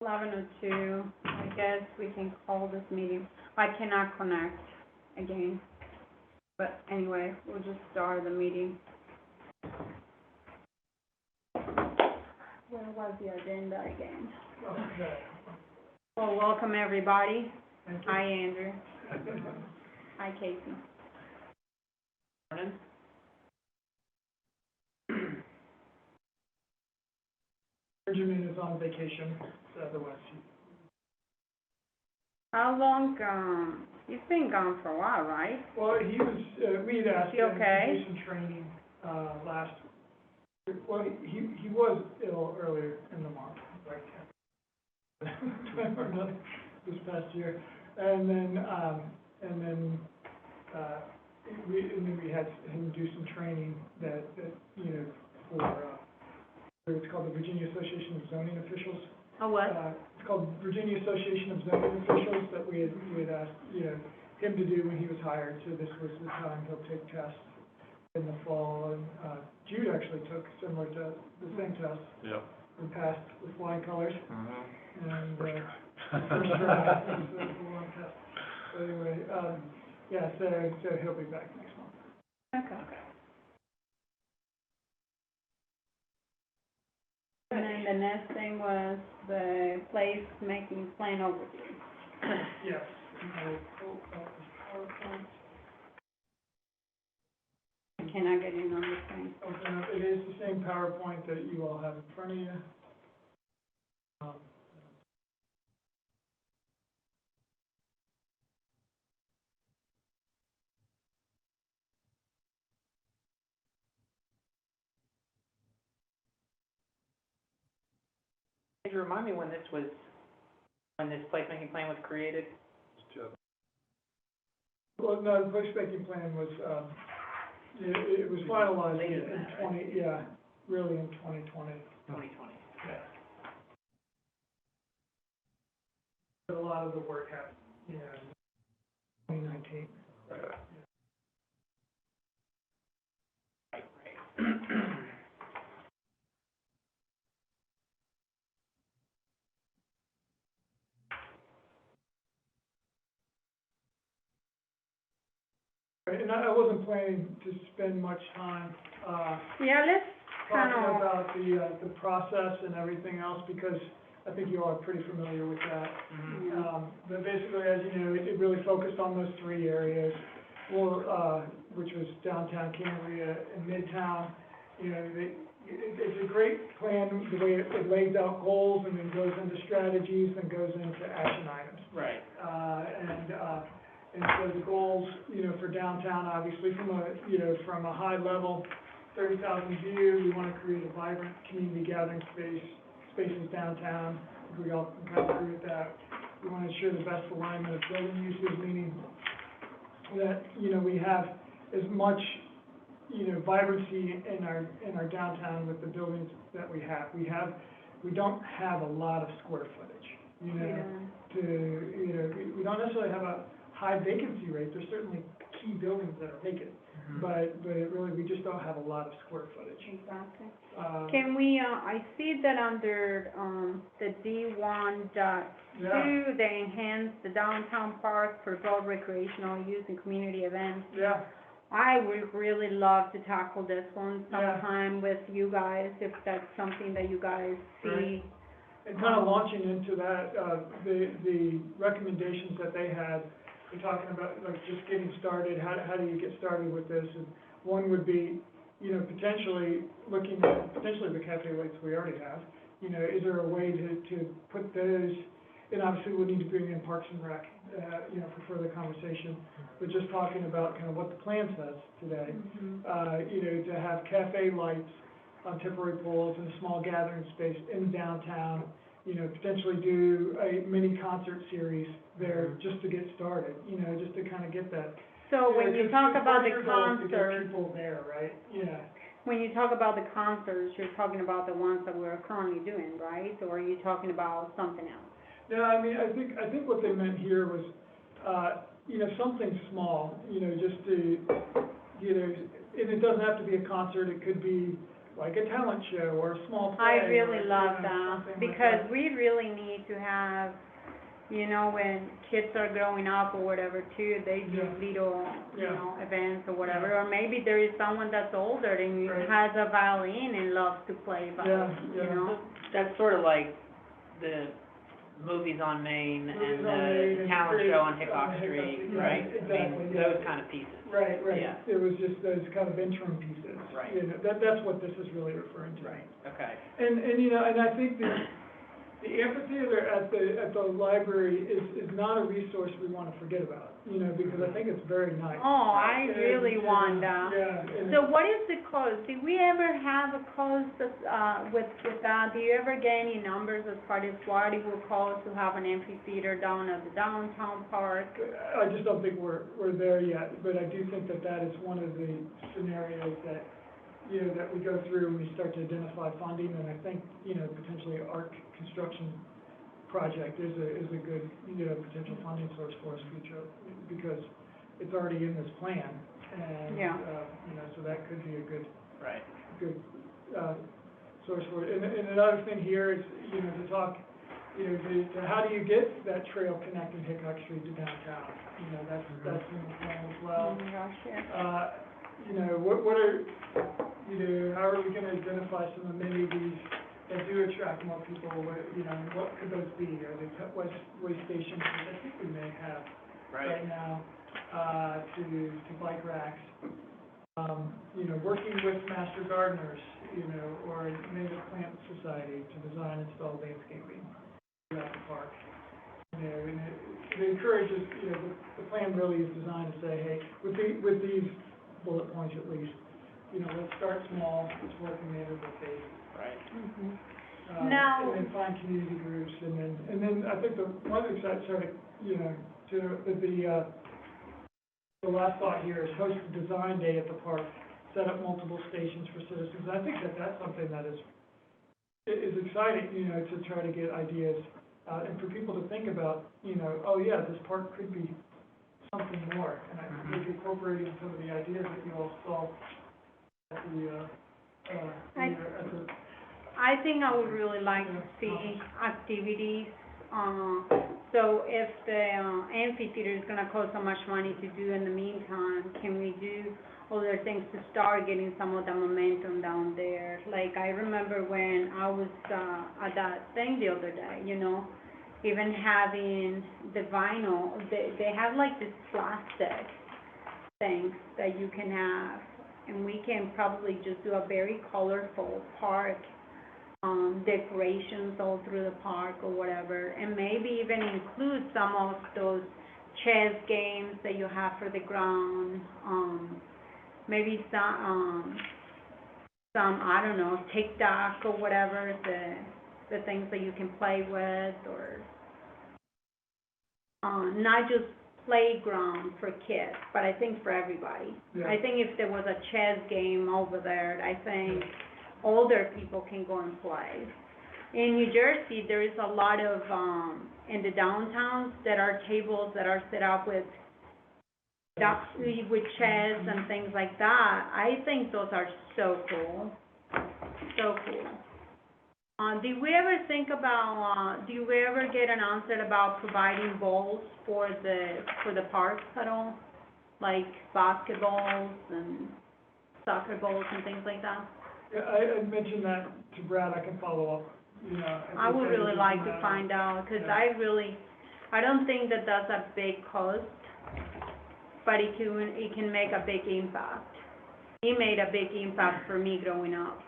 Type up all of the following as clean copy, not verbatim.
11:02, I guess we can call this meeting. I cannot connect again, but anyway, we'll just start the meeting. Where was the agenda again? Okay. Well, welcome everybody. Thank you. Hi, Andrew. Hi, Casey. Morning. Benjamin is on vacation, so otherwise How long, he's been gone for a while, right? well, he was, we had asked Is he him okay? to do some training, last, well, he was ill earlier in the month, like, time or another, this past year. And then we had him do some training that, you know, for it's called the Virginia Association of Zoning Officials. Oh, what? It's called Virginia Association of Zoning Officials that we had asked, you know, him to do when he was hired. So this was the time he'll take tests in the fall. And Jude actually took similar to the same test. Yep. And passed with flying colors. Mm-hmm. And First try. first try. It was a long test. So anyway, yeah. So he'll be back next month. Okay. And then the next thing was the place-making plan overview. Yes. I will pull up his PowerPoint. Can I get in on this thing? Open up. It is the same PowerPoint that you all have in front of you. Could you remind me when this placemaking plan was created? Well, no, the placemaking plan was, it was finalized Later in than that, 20, yeah, really in 2020. 2020. Yeah. But a lot of the work happened, you know, in 2019. Right. Right, and I wasn't planning to spend much time, Yeah, let's kind talking of, about the process and everything else, because I think you all are pretty familiar with that. Mm-hmm. But basically, as you know, it really focused on those three areas, well, which was downtown Cambria and Midtown. You know, it's a great plan, the way it lays out goals and then goes into strategies and goes into action items. Right. And so the goals, you know, for downtown, obviously, from a high level, 30,000 view, we want to create a vibrant community gathering spaces downtown. We all kind of agree with that. We want to ensure the best alignment of building uses, meaning that, you know, we have as much, you know, vibrancy in our downtown with the buildings that we have. We don't have a lot of square footage, you know, we don't necessarily have a high vacancy rate. There's certainly key buildings that are vacant, but it really, we just don't have a lot of square footage. exactly. Can we, I see that under, the D1.2, Yeah. they enhance the downtown park for both recreational use and community events. Yeah, I would really love to tackle this one Yeah. sometime with you guys, if that's something that you guys see. Right. and kind of launching into that, the recommendations that they had, we're talking about, like, just getting started, how do you get started with this? And one would be, you know, potentially looking at, the cafe lights we already have. You know, is there a way to put those, and obviously we'll need to bring in Parks and Rec, you know, for further conversation, but just talking about kind of what the plan says today. You know, to have cafe lights on temporary poles in a small gathering space in downtown, you know, potentially do a mini concert series there just to get started, you know, just to kind of get that. So when you talk about the To get concerts, people there, right? Yeah. when you talk about the concerts, you're talking about the ones that we're currently doing, right? Or are you talking about something else? No, I mean, I think what they meant here was, you know, something small, you know, just to, you know, and it doesn't have to be a concert, it could be, like a talent show or a small play. I really or, love you know, that, something like because that. we really need to have, you know, when kids are growing up or whatever too, they do Yeah. little, you Yeah. know, events or whatever, Yeah. or maybe there is someone that's older and Right. has a violin and loves to play violin, Yeah, you yeah. know? That's sort of like the movies on Main Movies and on Main the and talent Street, show on Hickok Hickok Street, Street, yeah, right? I exactly, mean, yeah. those kind of pieces. Right, right. Yeah. It was just those kind of interim pieces. Right. You know, that's what this is really referring to. Right, okay. And, you know, and I think the amphitheater at the library is not a resource we wanna forget about, you know, because I think it's very nice. Oh, I And, really you know, want that. Yeah. and So what is the cost? Did we ever have a cost, with that? Do you ever get any numbers as far as what it will cost to have an amphitheater down at the downtown park? I just don't think we're there yet, but I do think that is one of the scenarios that, you know, that we go through when we start to identify funding, and I think, you know, potentially ARC construction project is a good, you know, potential funding source for us future, because it's already in this plan, and, Yeah. you know, so that could be a good, Right. source for it. And another thing here is, you know, to talk, you know, to how do you get that trail connecting Hickok Street to downtown? You know, that's in the plan as Oh well. my gosh, yeah. You know, what are, you know, how are we gonna identify some amenities that do attract more people? What, you know, what could those be? Are they way stations, which I think we may have right now, to bike racks? You know, working with master gardeners, you know, or native plant society to design and install landscaping throughout the park. You know, and it encourages, you know, the plan really is designed to say, hey, with these bullet points at least, you know, let's start small, let's work in manageable phases. Right. Mhm. Now- And then find community groups, and then I think one of the exciting, sort of, you know, the last thought here is host a design day at the park, set up multiple stations for citizens. I think that's something that is exciting, you know, to try to get ideas, and for people to think about, you know, oh yeah, this park could be something more, and I think incorporating some of the ideas that you all saw at the, I think I would really like to see activities, so if the amphitheater is gonna cost so much money to do in the meantime, can we do other things to start getting some of the momentum down there? Like, I remember when I was, at that thing the other day, you know, even having the vinyl, they have like this plastic things that you can have, and we can probably just do a very colorful park, decorations all through the park or whatever, and maybe even include some of those chess games that you have for the ground, maybe some, I don't know, tic-tac or whatever, the things that you can play with, or, not just playground for kids, but I think for everybody. Yeah. I think if there was a chess game over there, I think older people can go and play. In New Jersey, there is a lot of, in the downtowns, that are tables that are set up with chess and things like that. I think those are so cool, so cool. Did we ever think about, do we ever get an answer about providing balls for the parks at all? Like basketballs and soccer balls and things like that? Yeah, I mentioned that to Brad, I can follow up, you know. I would really like to that. find out, because Yeah. I don't think that that's a big cost, but it can make a big impact. It made a big impact for me growing up.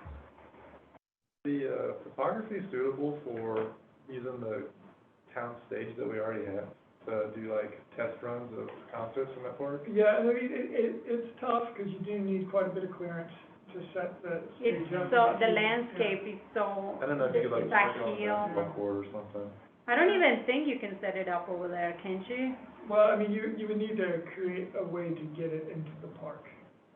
The photography suitable for using the town stage that we already have to do like test runs of concerts in that park? Yeah, I mean, it's tough, because you do need quite a bit of clearance to set the stage It's up. so, the landscape is so, I don't know if you could like it's stick a it on a hill. basketball court or something. I don't even think you can set it up over there, can't you? Well, I mean, you would need to create a way to get it into the park.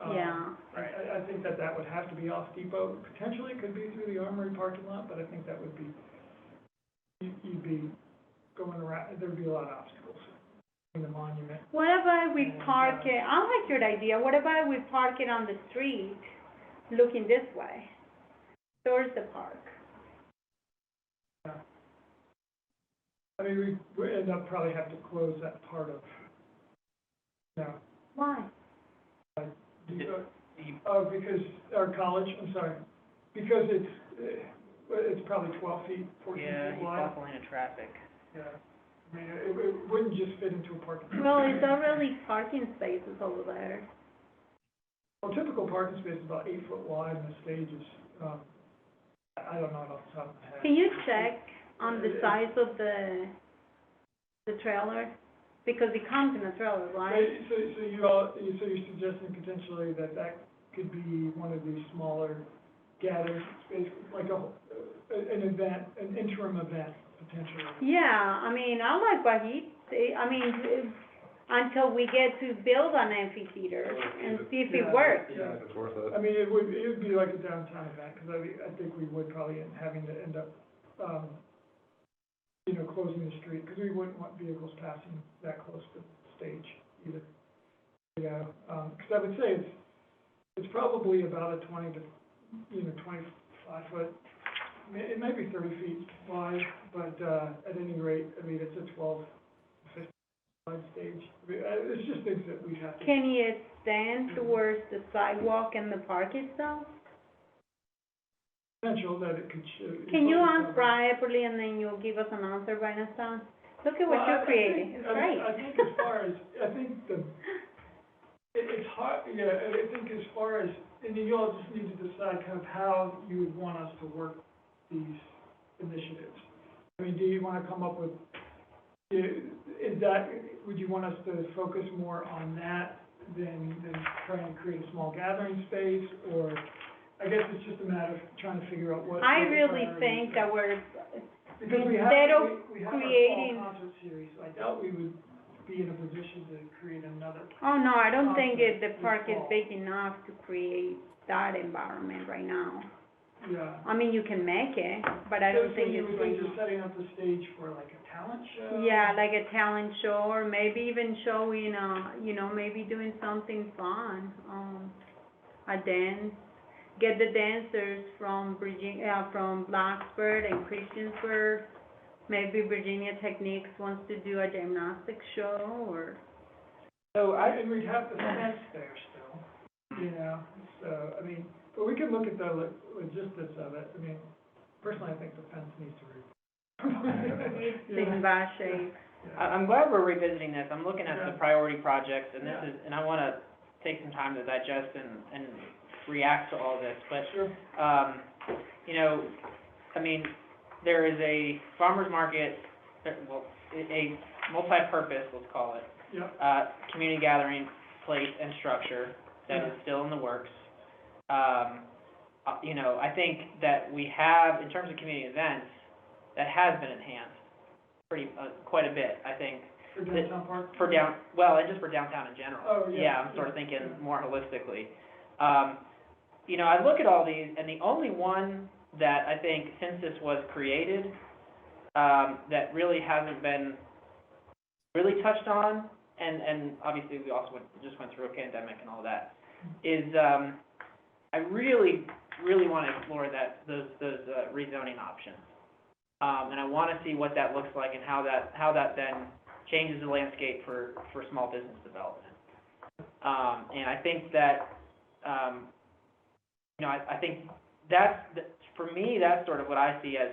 Yeah. I think that would have to be off Depot, potentially it could be through the Armory parking lot, but I think that would be, you'd be going around, there'd be a lot of obstacles in the monument. What about we park it, I like your idea, what about we park it on the street, looking this way? towards the park. Yeah. I mean, we end up probably have to close that part of, no. Why? Oh, because, our college, I'm sorry, because it's probably 12 feet, 14 Yeah, feet he's wide. buckling in traffic. Yeah, I mean, it wouldn't just fit into a parking. Well, it's already parking spaces over there. Well, typical parking space is about 8 foot wide, and the stage is, I don't know it off the top of my head. Can you check on the size of the trailer? Because it comes in a trailer, right? So you're suggesting potentially that could be one of these smaller gathering spaces, like an event, an interim event, potentially. Yeah, I mean, I like what he say, I mean, until we get to build an amphitheater and see if it works. Yeah. It's worth it. I mean, it would be like a downtown event, because I think we would probably having to end up, closing the street, because we wouldn't want vehicles passing that close to the stage either. Yeah, because I would say it's probably about a 20 to, 25 foot, it may be 30 feet wide, but, at any rate, I mean, it's a 12, 15 wide stage. I mean, it's just things that we have to. Can you stand towards the sidewalk and the park itself? Potential that it could. Can you ask privately and then you'll give us an answer by next time? Look at what you're creating, it's great. I think as far as, it's hard, I think as far as, and you all just need to decide kind of how you would want us to work these initiatives. I mean, do you want to come up with, would you want us to focus more on that than trying to create a small gathering space, or, I guess it's just a matter of trying to figure out what. I what the really priorities think are. that we're, Because we have, instead of we have creating- our fall concert series, I doubt we would be in a position to create another. oh no, I don't think Concert the this park is fall. big enough to create that environment right now. Yeah. I mean, you can make it, but I don't think you it's would big think just enough. setting up the stage for like a talent show? Yeah, like a talent show, or maybe even showing, maybe doing something fun, a dance. Get the dancers from from Blacksburg and Christiansburg. Maybe Virginia Techniques wants to do a gymnastics show, or, So And we'd have the fence there still, so, I mean, but we can look at the logistics of it. I mean, personally, I think the fence needs to it's in bad shape. I'm glad we're revisiting this. I'm looking at Yeah. the priority projects, and Yeah. and I wanna take some time to digest and react to all this, but, Sure. I mean, there is a farmer's market, a multi-purpose, let's call it, Yeah, community gathering place and structure that is still in the works. I think that we have, in terms of community events, that has been enhanced quite a bit, I think, for downtown park. and just for downtown in general. Oh, yeah. Yeah, I'm sort of thinking more holistically. I look at all these, and the only one that I think, since this was created, that really hasn't been really touched on, and obviously we also just went through a pandemic and all that, is, I really, really want to explore those rezoning options. And I want to see what that looks like and how that then changes the landscape for small business development. And I think that, I think for me, that's sort of what I see as,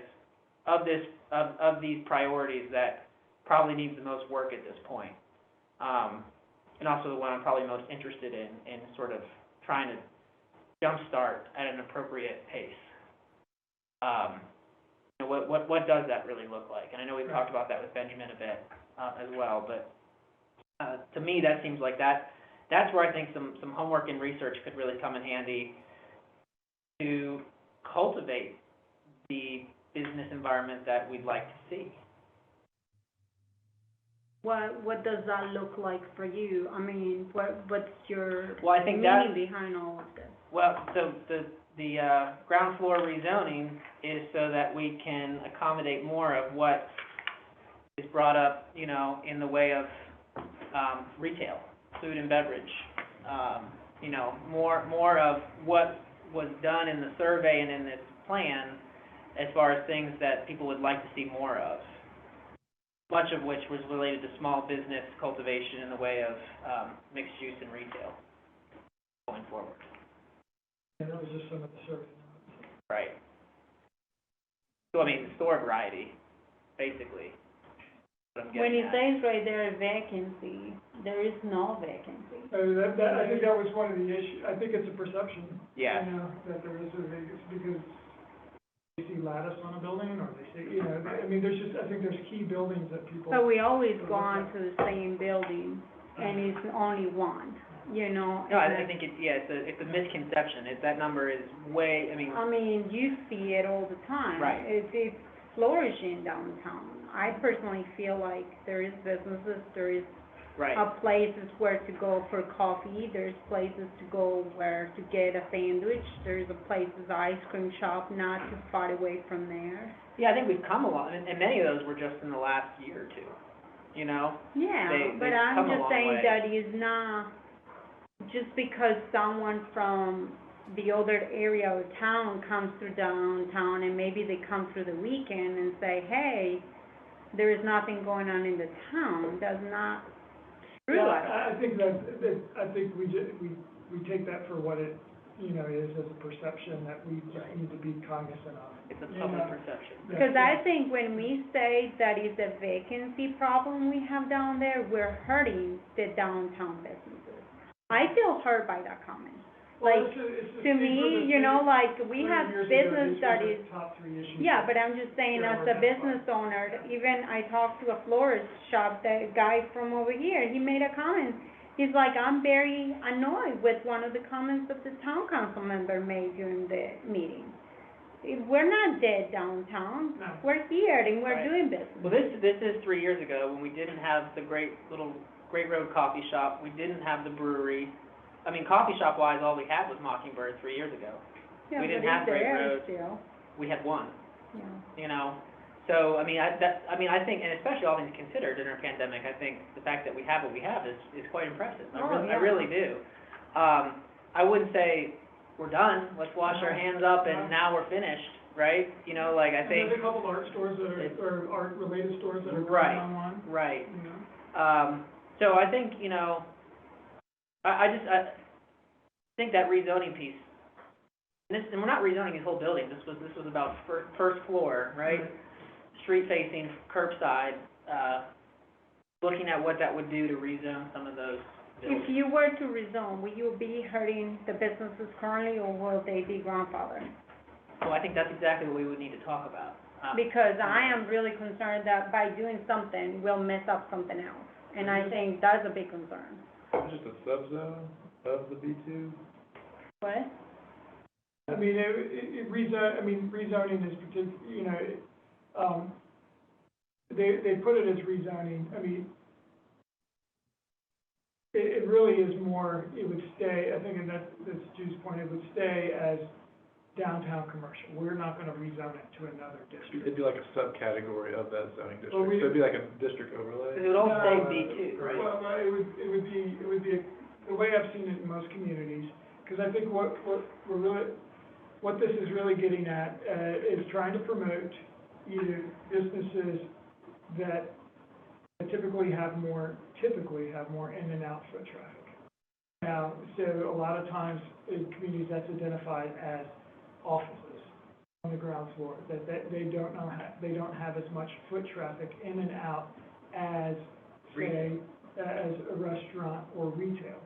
of these priorities that probably needs the most work at this point. And also the one I'm probably most interested in sort of trying to jumpstart at an appropriate pace. What does that really look like? And I know we've talked about that with Benjamin a bit, as well, but, to me, that seems like that's where I think some homework and research could really come in handy to cultivate the business environment that we'd like to see. What does that look like for you? I mean, what's your Well, I think that, meaning behind all of this? well, so the ground floor rezoning is so that we can accommodate more of what is brought up, in the way of, retail, food and beverage. More of what was done in the survey and in this plan as far as things that people would like to see more of, much of which was related to small business cultivation in the way of mixed use and retail going forward. And that was just some of the survey. Right. So, I mean, store variety, basically. What I'm When getting it at. says right there vacancy, there is no vacancy. I think that was one of the issues, I think it's a perception. Yeah. You know, that there is a vacancy, because they see lattice on a building, or they see, you know, I mean, there's just, I think there's key buildings that people. But we always go on to the same building, and it's only one, you know? No, I think it's a misconception. That number is way, I mean, You see it all the time. Right. It's flourishing downtown. I personally feel like there is businesses, there is right. places where to go for coffee, there's places to go where to get a sandwich, there's a places ice cream shop not too far away from there. Yeah, I think we've come along, and many of those were just in the last year or two, you know? Yeah, but they've I'm come a just long saying way. that is not, just because someone from the other area of town comes through downtown, and maybe they come through the weekend and say, hey, there is nothing going on in the town, does not true Yeah, at all. I think I think we take that for what it, you know, is, as a perception that we just need to be cognizant of. It's a You public know? perception. Because I think when we say that it's a vacancy problem we have down there, we're hurting the downtown businesses. I feel hurt by that comment. Well, Like, it's to me, you know, like, we have business that is, top three issues. yeah, but I'm just saying, as a business owner, even I talked to a florist shop, the guy from over here, he made a comment. He's like, I'm very annoyed with one of the comments that the town council member made during the meeting. We're not dead downtown, No. we're here and we're Right. doing business. Well, this is 3 years ago, when we didn't have the Great Road Coffee Shop, we didn't have the brewery. I mean, coffee shop wise, all we had was Mockingbird 3 years ago. Yeah, we didn't but have it's Great there Road. still, We had one, yeah. you know? So, I think, and especially all things considered in our pandemic, I think the fact that we have what we have is quite impressive. Oh, yeah. I really do. I wouldn't say we're done, let's wash our hands up and now we're finished, right? You know, like, I think. There's a couple art stores that are, or art-related stores that are Right. going online. Right. You know? So I think, you know, I think that rezoning piece, and we're not rezoning the whole building, this was about first floor, right? Street facing, curbside, looking at what that would do to rezone some of those buildings. If you were to rezone, will you be hurting the businesses currently, or will they be grandfathered? Well, I think that's exactly what we would need to talk about. Because I am really concerned that by doing something, we'll mess up something else, and I think that's a big concern. It's just a subzone of the B2. What? I mean, rezoning is you know, they put it as rezoning, I mean, it really is more, it would stay, I think, and that's Jude's point, it would stay as downtown commercial. We're not gonna rezone it to another district. It'd be like a subcategory of that zoning district, Well, so it'd be like a district overlay. Because it would all stay No, B2, right? Well, it would be, the way I've seen it in most communities, because I think what this is really getting at, is trying to promote either businesses that typically have more in and out foot traffic. Now, so a lot of times in communities, that's identified as offices on the ground floor, that they don't have as much foot traffic in and out as, say, as a restaurant or retail.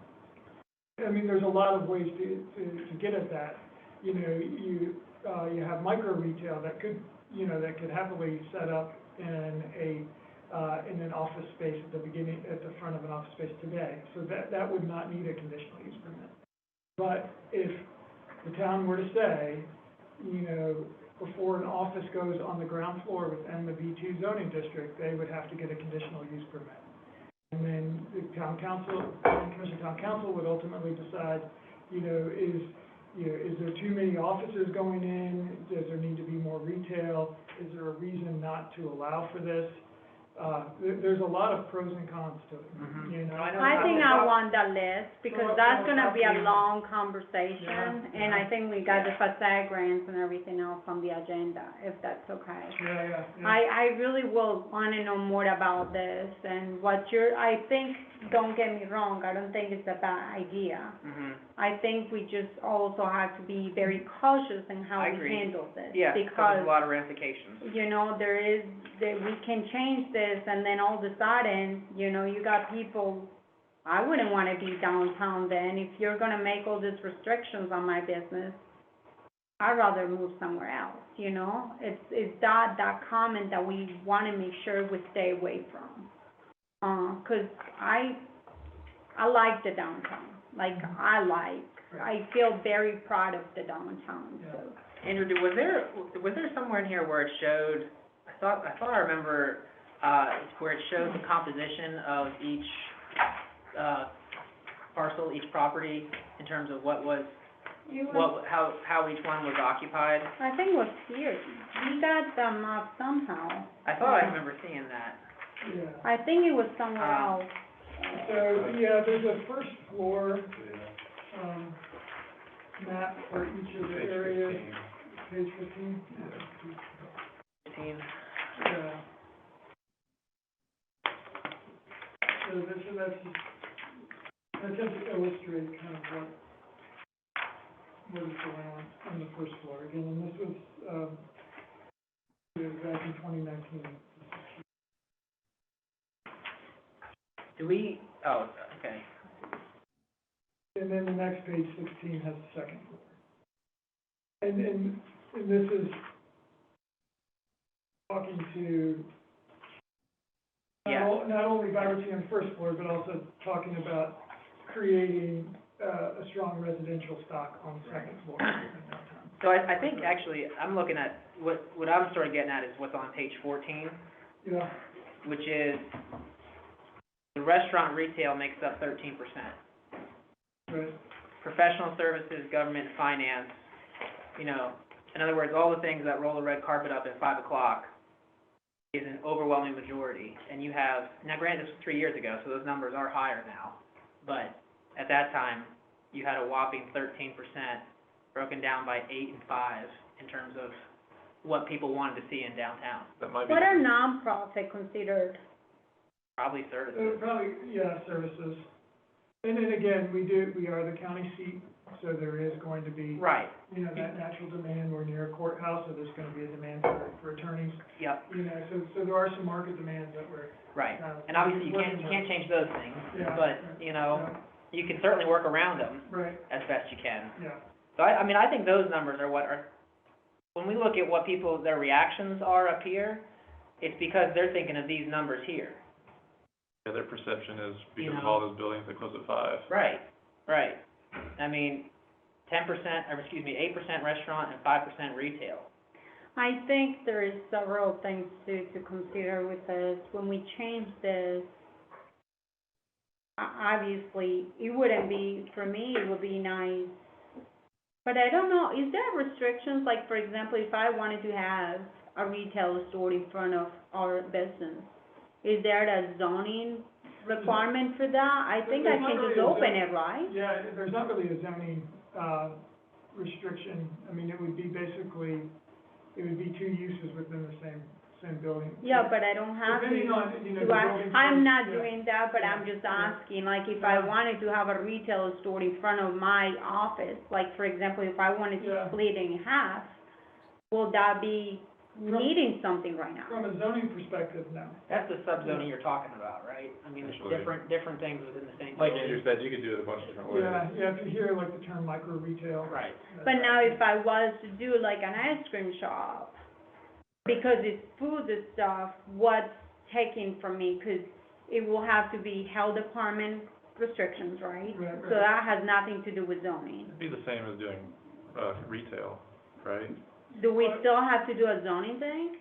I mean, there's a lot of ways to get at that. You know, you have micro retail that could happily set up in an office space at the front of an office space today. So that would not need a conditional use permit. But if the town were to say, you know, before an office goes on the ground floor within the B2 zoning district, they would have to get a conditional use permit. And then the town council would ultimately decide, you know, is there too many offices going in? Does there need to be more retail? Is there a reason not to allow for this? there's a lot of pros and cons to it, Mhm. you know? I know. I think I want that list, because Well, that's well, gonna be a absolutely. long conversation, Yeah, and I yeah. think we got the facade grants and everything else on the agenda, if that's okay. Yeah. I really will wanna know more about this, and I think, don't get me wrong, I don't think it's a bad idea. Mhm. I think we just also have to be very cautious in how I we agree. handle this. Yeah, because Because, there's a lot of ramifications. you know, we can change this, and then all of a sudden, you know, you got people, I wouldn't wanna be downtown then, if you're gonna make all these restrictions on my business, I'd rather move somewhere else, you know? It's that comment that we wanna make sure we stay away from. 'Cause I like the downtown, I feel very proud of the downtown, so. Andrew, was there somewhere in here where it showed, I thought I remember, where it showed the composition of each, parcel, each property, in terms of what was, how each one was occupied? I think it was here, we got them up somehow. I thought I remember seeing that. Yeah. I think it was somewhere Um, else. So, yeah, there's a first floor, map for each of the Page areas. 15. Page 15? 15. Yeah. So that's just to illustrate kind of what is going on the first floor. Again, and this was, back in 2019. Okay. And then the next page, 16, has the second floor. And this is talking to not only vibrancy on the first floor, but also talking about creating a strong residential stock on the second floor in downtown. So I think actually, I'm looking at, what I'm sort of getting at is what's on page 14, Yeah, which is the restaurant retail makes up 13%. right, Professional services, government, finance, you know, in other words, all the things that roll the red carpet up at 5 o'clock is an overwhelming majority. And you have, now granted, this was 3 years ago, so those numbers are higher now, but at that time, you had a whopping 13% broken down by 8 and 5 in terms of what people wanted to see in downtown. That might be. What are nonprofit considered? Probably services. probably, yeah, services. And then again, we are the county seat, so there is going to be, Right, you know, that natural demand. We're near a courthouse, so there's gonna be a demand for attorneys, yep, you know, so there are some market demands that we're, right. And obviously, you can't change those things, Yeah. but, you know, you can certainly work around them right, as best you can. yeah. So I mean, I think those numbers are what are, when we look at what people, their reactions are up here, it's because they're thinking of these numbers here. Yeah, their perception is You because of know. all those buildings that close at 5. Right, right. I mean, 8% restaurant and 5% retail. I think there is several things to consider with this. When we change this, obviously, it wouldn't be, for me, it would be nice. But I don't know, is there restrictions, like, for example, if I wanted to have a retail store in front of our business, is there a zoning requirement for that? I think I There's not can just really a open zone- it, right? Yeah, there's not really a zoning, restriction. I mean, it would be basically, it would be two uses within the same building. Yeah, but I don't have to. Depending on, you know, the Do building. I'm not yeah. doing that, but I'm just asking, like, if I Yeah. wanted to have a retail store in front of my office, like, for example, if I wanted to Yeah. split it in half, will that be needing something right now? From a zoning perspective, no. That's the subzoning you're talking about, right? I mean, there's Essentially. different things within the same Like building. Andrew said, you could do it a bunch of different ways. Yeah, if you hear like the term micro retail. Right. But now if I was to do like an ice cream shop, because it's food and stuff, what's taken from me? 'Cause it will have to be health department restrictions, right? Right, So that has nothing to do with zoning. It'd be the same as doing, retail, right? Do we still have to do a zoning thing?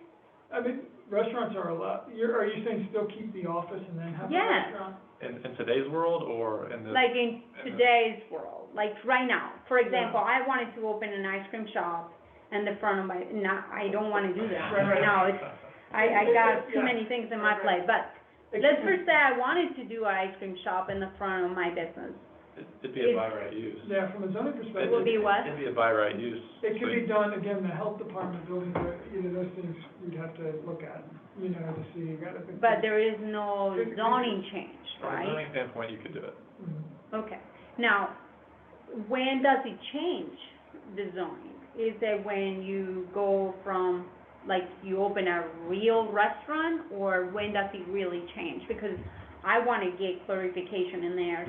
I mean, restaurants are allowed, are you saying still keep the office and then have a Yes. restaurant? In today's world or in the? Like in today's world, like right now. For example, I wanted to open an ice cream shop in the front of my, I don't wanna do that right now. I got too Yeah. many things in my Okay. plate, but It let's could first say I wanted to do an ice cream shop in the front of my business. It'd be a by right use. Yeah, from a zoning perspective. It would be what? It'd be a by right use. It could be done, again, the health department, building, those things we'd have to look at, to see, you gotta think. But there is no zoning change, From a right? zoning standpoint, you could do it. Mhm. Okay, now, when does it change the zoning? Is it when you go from, like, you open a real restaurant, or when does it really change? Because I wanna get clarification in there,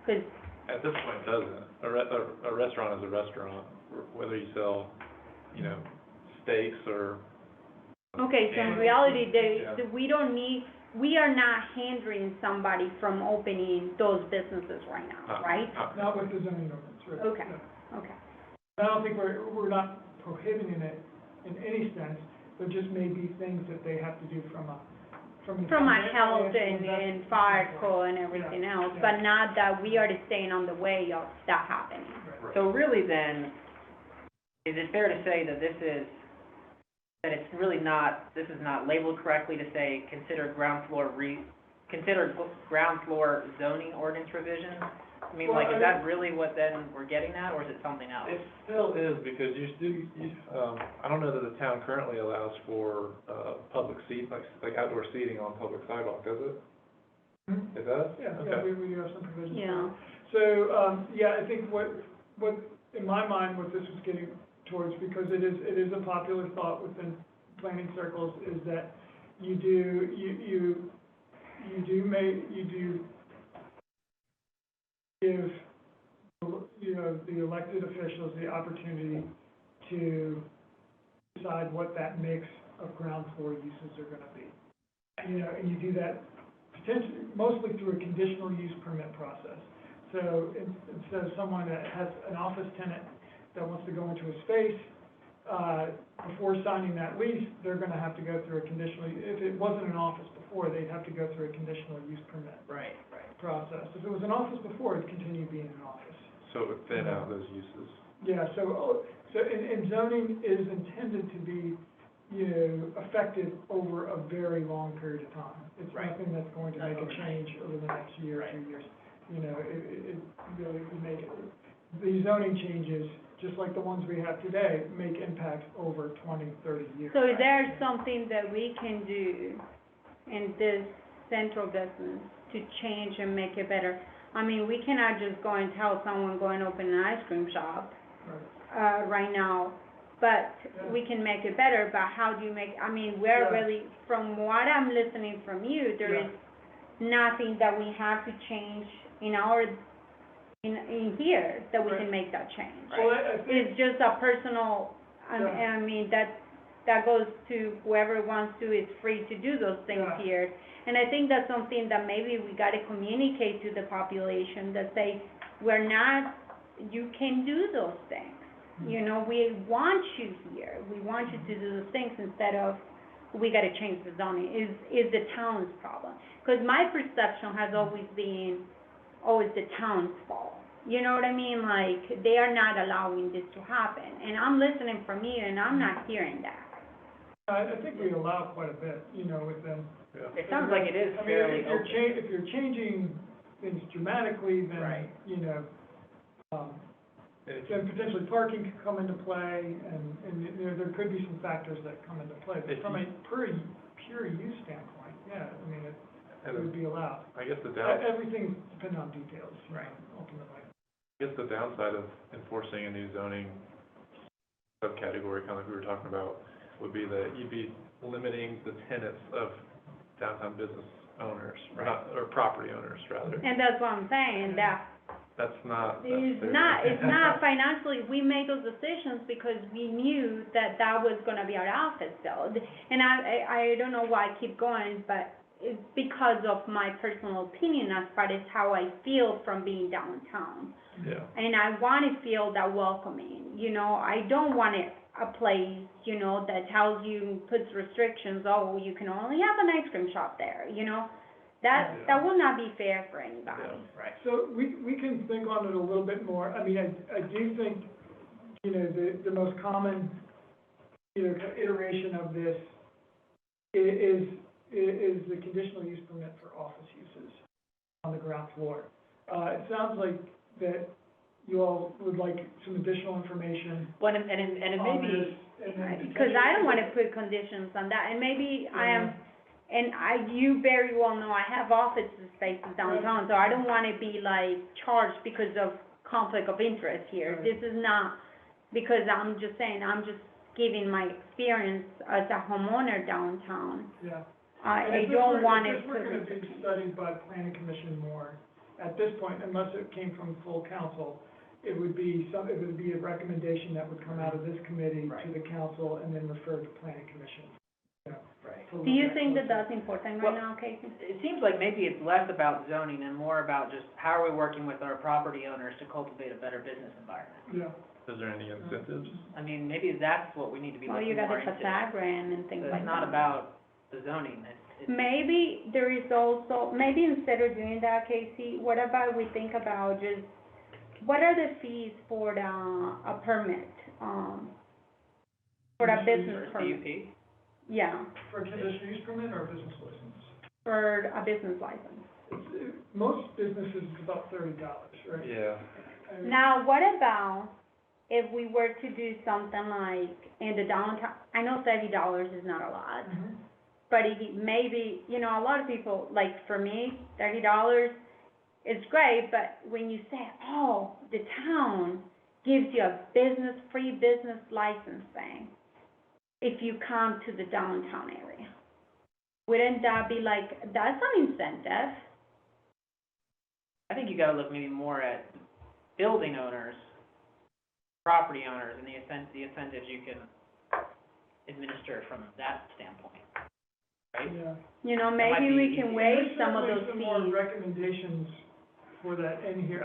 'cause, At this point, it doesn't. A restaurant is a restaurant, whether you sell, steaks or. okay, so in And- reality, Yeah. we are not hindering somebody from opening those businesses right now, right? Not with the zoning ordinance, right? Okay. Yeah. Okay, I don't think we're not prohibiting it in any sense, there just may be things that they have to do from a health financial and fire code and everything Yeah, else, yeah. but not that we are staying on the way of that happening. Right. So really then, is it fair to say that that it's really not, this is not labeled correctly to say, consider ground floor zoning ordinance revisions? I mean, Well, is that really what then we're getting at, or is it something else? It still is, because I don't know that the town currently allows for, public seat, like outdoor seating on public sidewalk, does it? Mhm. It does? Yeah, Okay. we do have some provisions. for Yeah. that. So, I think what, in my mind, what this was getting towards, because it is a popular thought within planning circles, is that you do give, the elected officials the opportunity to decide what that mix of ground floor uses are gonna be. And you do that potentially, mostly through a conditional use permit process. So instead of someone that has an office tenant that wants to go into a space, before signing that lease, they're gonna have to go through a conditional, if it wasn't an office before, they'd have to go through a conditional use permit Right. process. If it was an office before, it'd continue being an office. So it would thin out those uses. Yeah, and zoning is intended to be, effective over a very long period of time. It's Right. nothing that's going to Not make a overnight. change over the next year or Right. 2 years. It really would make it, these zoning changes, just like the ones we have today, make impact over 20, 30 years. So is there something that we can do in this central business to change and make it better? I mean, we cannot just go and tell someone, go and open an ice cream shop, Right. right now, but we can make it better, but how do you we're Yeah. really, from what I'm listening from you, there Yeah. is nothing that we have to change in here, that we Right. can make that change. Well, I think, It's just a personal, Yeah. that goes to whoever wants to, is free to do those things Yeah. here. And I think that's something that maybe we gotta communicate to the population, that say, you can do those things. We want you here, we want you to do those things, instead of, we gotta change the zoning, is the town's problem. Because my perception has always been, it's the town's fault. You know what I mean? Like, they are not allowing this to happen, and I'm listening from you, and I'm not hearing that. I think we allow quite a bit, with them. Yeah. It sounds like it is I mean, fairly if you're open. if you're changing things dramatically, then, Right. Then potentially parking could come into play, and there could be some factors that come into play. But If from a you- pure use standpoint, yeah, it would And be allowed. I guess the Everything's dependent on details, Right. Ultimately. I guess the downside of enforcing a new zoning subcategory, kind of like we were talking about, would be that you'd be limiting the tenants of downtown business owners, or property owners, rather. And that's what I'm saying, that That's not it's necessarily. not financially, we made those decisions because we knew that was gonna be our office though. And I don't know why I keep going, but it's because of my personal opinion as far as how I feel from being downtown. Yeah. And I wanna feel that welcoming, I don't want a place, that tells you, puts restrictions, you can only have an ice cream shop there, that will not be fair for anybody. Yeah. Right. So we can think on it a little bit more. I do think, the most common, iteration of this is the conditional use permit for office uses on the ground floor. It sounds like that you all would like some additional information Well, and it may on be, this, and then Because I don't wanna put conditions on that, and maybe I am, and you very well know I have office spaces downtown, so I don't wanna be like charged because of conflict of interest here. Right. This is not, because I'm just saying, I'm just giving my experience as a homeowner downtown. yeah. I And if this don't were- want if it this were gonna to, be studied by planning commission more, at this point, unless it came from full council, it would be a recommendation that would come out of this committee to the council and then refer to planning commission. right. to do you look at think that closer. that's important Well, right now, Casey? It seems like maybe it's less about zoning and more about just how are we working with our property owners to cultivate a better business environment? Yeah. Is there any incentives? I mean, maybe that's what we need to be Well, looking you got more the into. Pythagorean and things So like that. it's not about the zoning, it's, Maybe there is also, maybe instead of doing that, Casey, what about we think about just, what are the fees for a permit, for a business for permit? CUP. Yeah, For a conditional use permit or a business license? for a business license. Most businesses, it's about $30, right? Yeah. Now, what about if we were to do something like in the downtown, I know $30 is not a lot, Mhm. but it maybe, you know, a lot of people, like for me, $30 is great, but when you say, oh, the town gives you a free business licensing if you come to the downtown area, wouldn't that be like, that's an incentive? I think you gotta look maybe more at building owners, property owners, and the incentives you can administer from that standpoint, right? Yeah. You know, might maybe be we can easy. waive some of There's those certainly some more fees. recommendations for that in here.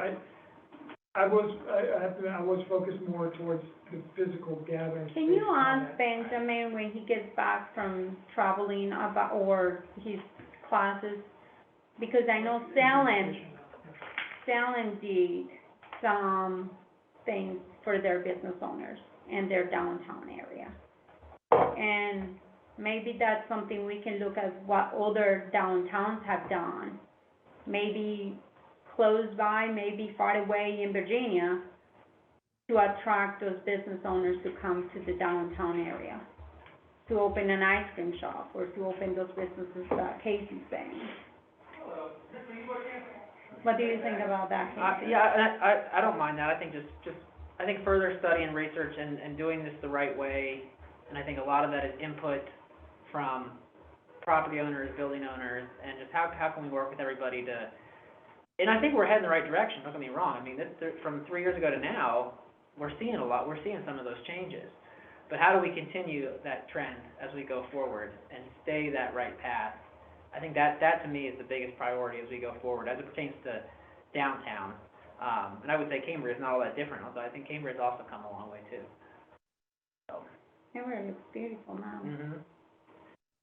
I was focused more towards the physical gathering space. Can you on ask that. Benjamin when he gets back from traveling about, or his classes? Because I know Salem did some things for their business owners in their downtown area. And maybe that's something we can look at what other downtowns have done. Maybe close by, maybe far away in Virginia, to attract those business owners to come to the downtown area, to open an ice cream shop, or to open those businesses that Casey's saying. What do you think about that, Casey? Yeah, I don't mind that, I think I think further study and research and doing this the right way, and I think a lot of that is input from property owners, building owners, and just how can we work with everybody to, and I think we're heading the right direction, don't get me wrong, I mean, from 3 years ago to now, we're seeing some of those changes. But how do we continue that trend as we go forward and stay that right path? I think that to me is the biggest priority as we go forward, as it pertains to downtown. And I would say Cambria is not all that different, although I think Cambria has also come a long way too. So. It looks beautiful now. Mhm.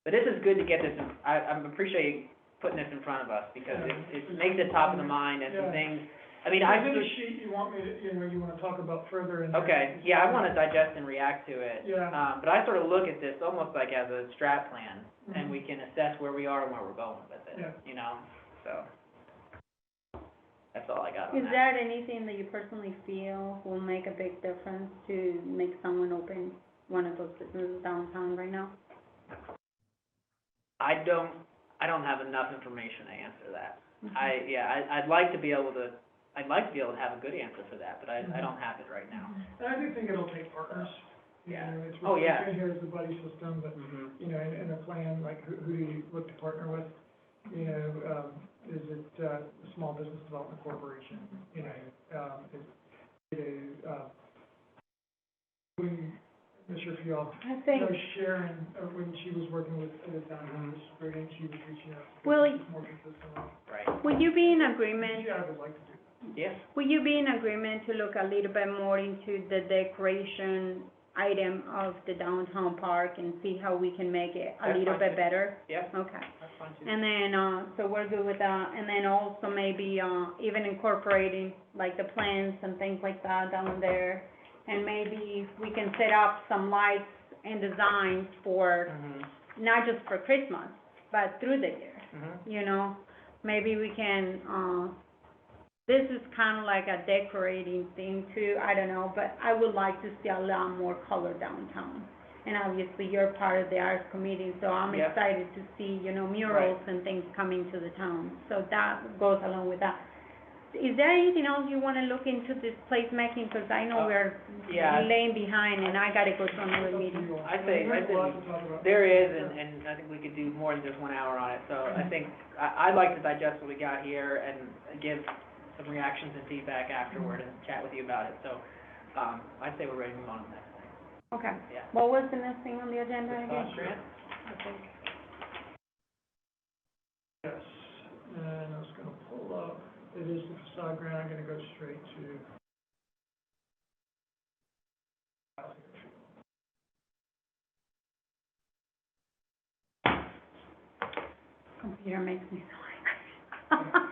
But this is good to get this, I appreciate you putting this in front of us, because it makes it top of the mind and some Yeah. things, I mean, Is there a sheet you want me to, you wanna talk about further in there? okay, yeah, I wanna digest and react to it. Yeah. But I sort of look at this almost like as a strat plan, and Mhm. we can assess where we are and where we're going with it, Yeah. you know, so. That's all I got on Is that. there anything that you personally feel will make a big difference to make someone open one of those businesses downtown right now? I don't have enough information to answer that. Mhm. I'd like to be able to have a good answer for that, but I don't have it right now. And I do think it'll take partners. You Yeah. know, it's Oh, yeah. referred to here as the buddy system, but, Mm-hmm. you know, in a plan, like, who do you look to partner with? You know, is it, a small business development corporation, you know, is it a, when, I'm not sure if you all I know think, Sharon, when she was working with the downtown district, she was reaching out. to Will businesses more consistently. Right, would you be in agreement, Yeah, I would like to do that. yes, would you be in agreement to look a little bit more into the decoration item of the downtown park and see how we can make it a That's little fine, bit too. better? yeah, Okay. that's fine too. And then, so we're good with that, and then also maybe, even incorporating like the plants and things like that down there. And maybe we can set up some lights and designs for, Mhm. not just for Christmas, but through the year, Mhm. you know? Maybe we can, this is kind of like a decorating thing too, I don't know, but I would like to see a lot more color downtown. And obviously, you're part of the arts committee, so I'm Yeah. excited to see, you know, murals and things coming to the town. So that goes along with that. Is there anything else you want to look into this placemaking? Because I know we're yeah. laying behind and I gotta go to another meeting. I'd say There's a lot to talk about. there is, and I think we could do more than just 1 hour on it. So I think, I'd like to digest what we got here and give some reactions and feedback afterward and chat with you about it. So, I'd say we're ready to move on to the next thing. Okay. Yeah. What was the next thing on the agenda again? Facade grant, I think. Yes, and I was gonna pull up, it is the facade grant, I'm gonna go straight to. Computer makes me so angry.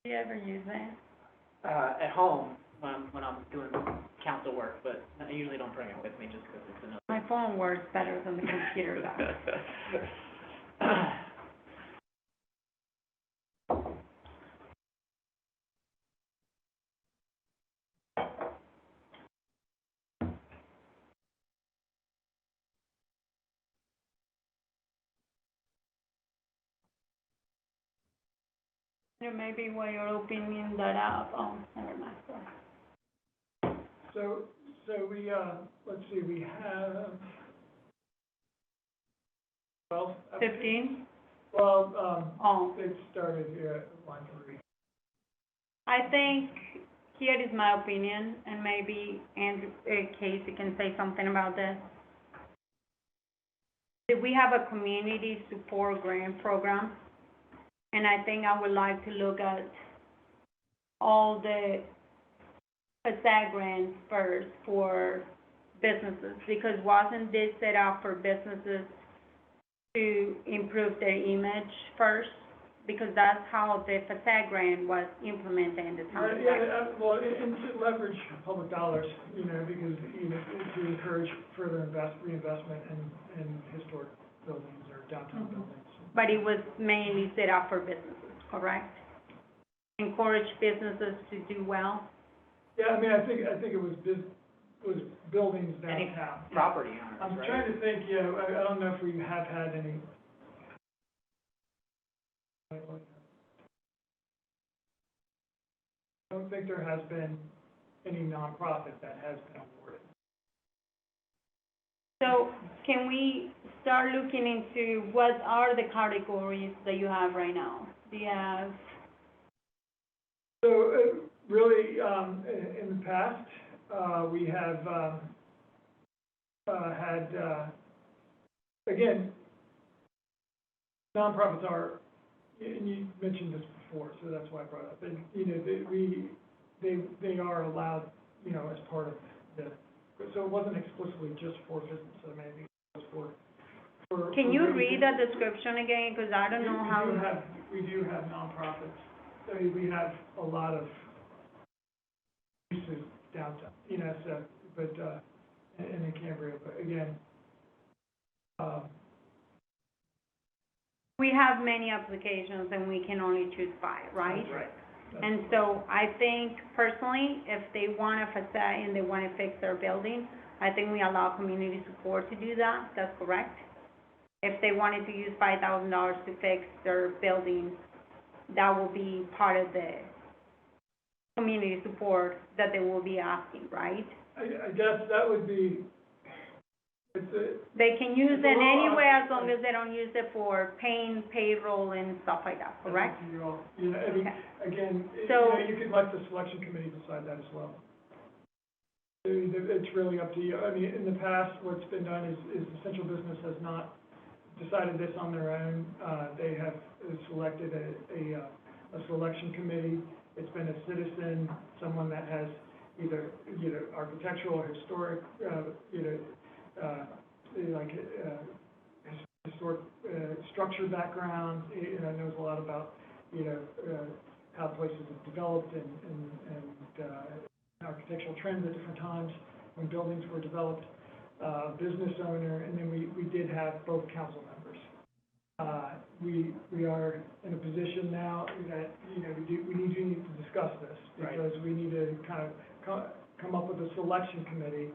Do you ever use that? At home, when I'm doing council work, but I usually don't bring it with me just because it's another. My phone works better than the computer does. There may be while you're opening that up, never mind. So we, let's see, we have 12 applications. 15? Well, it started here at line 3. I think, here is my opinion, and maybe Andrew, Casey can say something about this. We have a community support grant program, and I think I would like to look at all the facade grants first for businesses, because wasn't this set up for businesses to improve their image first? Because that's how the facade grant was implemented in the town. Well, and to leverage public dollars, you know, because, you know, to encourage further reinvestment in historic buildings or downtown buildings. But it was mainly set up for businesses, correct? Encourage businesses to do well? Yeah, I mean, I think it was buildings Any downtown. property owners, I'm right? trying to think, yeah, I don't know if we have had any. I don't think there has been any nonprofit that has been awarded. So can we start looking into what are the categories that you have right now? Do you have, So, really, in the past, we have, had, again, nonprofits are, and you mentioned this before, so that's why I brought it up, and, you know, they are allowed, you know, as part of the, so it wasn't explicitly just for business, so maybe it was for. can you read the description again? Because I don't know how. We do have nonprofits. I mean, we have a lot of uses downtown, you know, so, but, in Cambria, but again, We have many applications and we can only choose 5, right? that's right. And so I think personally, if they want a facade and they want to fix their building, I think we allow community support to do that. That's correct. If they wanted to use $5,000 to fix their building, that will be part of the community support that they will be asking, right? I guess that would be, it's a, They can use It's a it little anywhere as odd. long as they don't use it for paying, payroll and stuff like that, correct? You all, you know, I mean, Okay. again, you So- know, you could let the selection committee decide that as well. I mean, it's really up to you. I mean, in the past, what's been done is the central business has not decided this on their own. They have selected a selection committee. It's been a citizen, someone that has either, you know, architectural or historic, you know, like, historic, structure background, you know, knows a lot about, you know, how places have developed and architectural trends at different times when buildings were developed. business owner, and then we did have both council members. We are in a position now that, you know, we need to discuss this, because we need to kind of come up with a selection committee,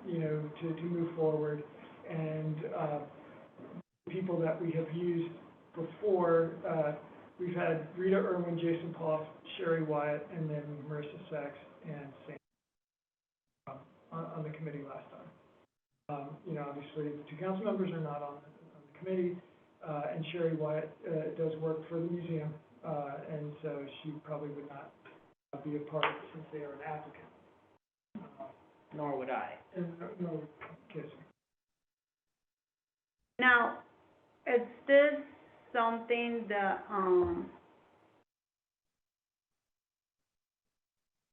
you know, to move forward. And, people that we have used before, we've had Rita Irwin, Jason Poff, Sherry Wyatt, and then Marissa Sachs and Sam on the committee last time. You know, obviously, the two council members are not on the committee, and Sherry Wyatt does work for the museum, and so she probably would not be a part of it since they are an applicant. Nor would I. And no kidding. Now, is this something that,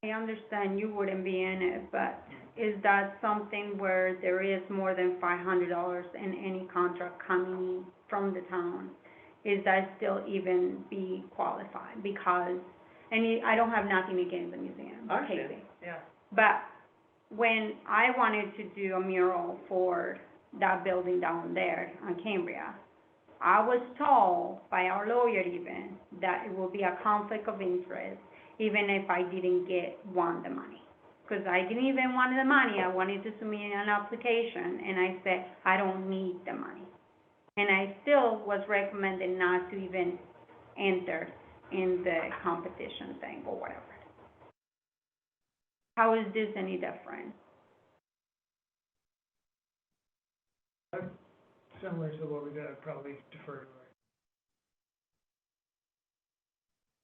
I understand you wouldn't be in it, but is that something where there is more than $500 in any contract coming from the town? Is that still even be qualified? Because, I don't have nothing against the museum, I understand. Casey. Yeah. But when I wanted to do a mural for that building down there on Cambria, I was told by our lawyer even that it will be a conflict of interest even if I didn't want the money. Because I didn't even want the money, I wanted to submit an application, and I said, I don't need the money. And I still was recommended not to even enter in the competition thing or whatever. How is this any different? Similar to what we did, I'd probably defer to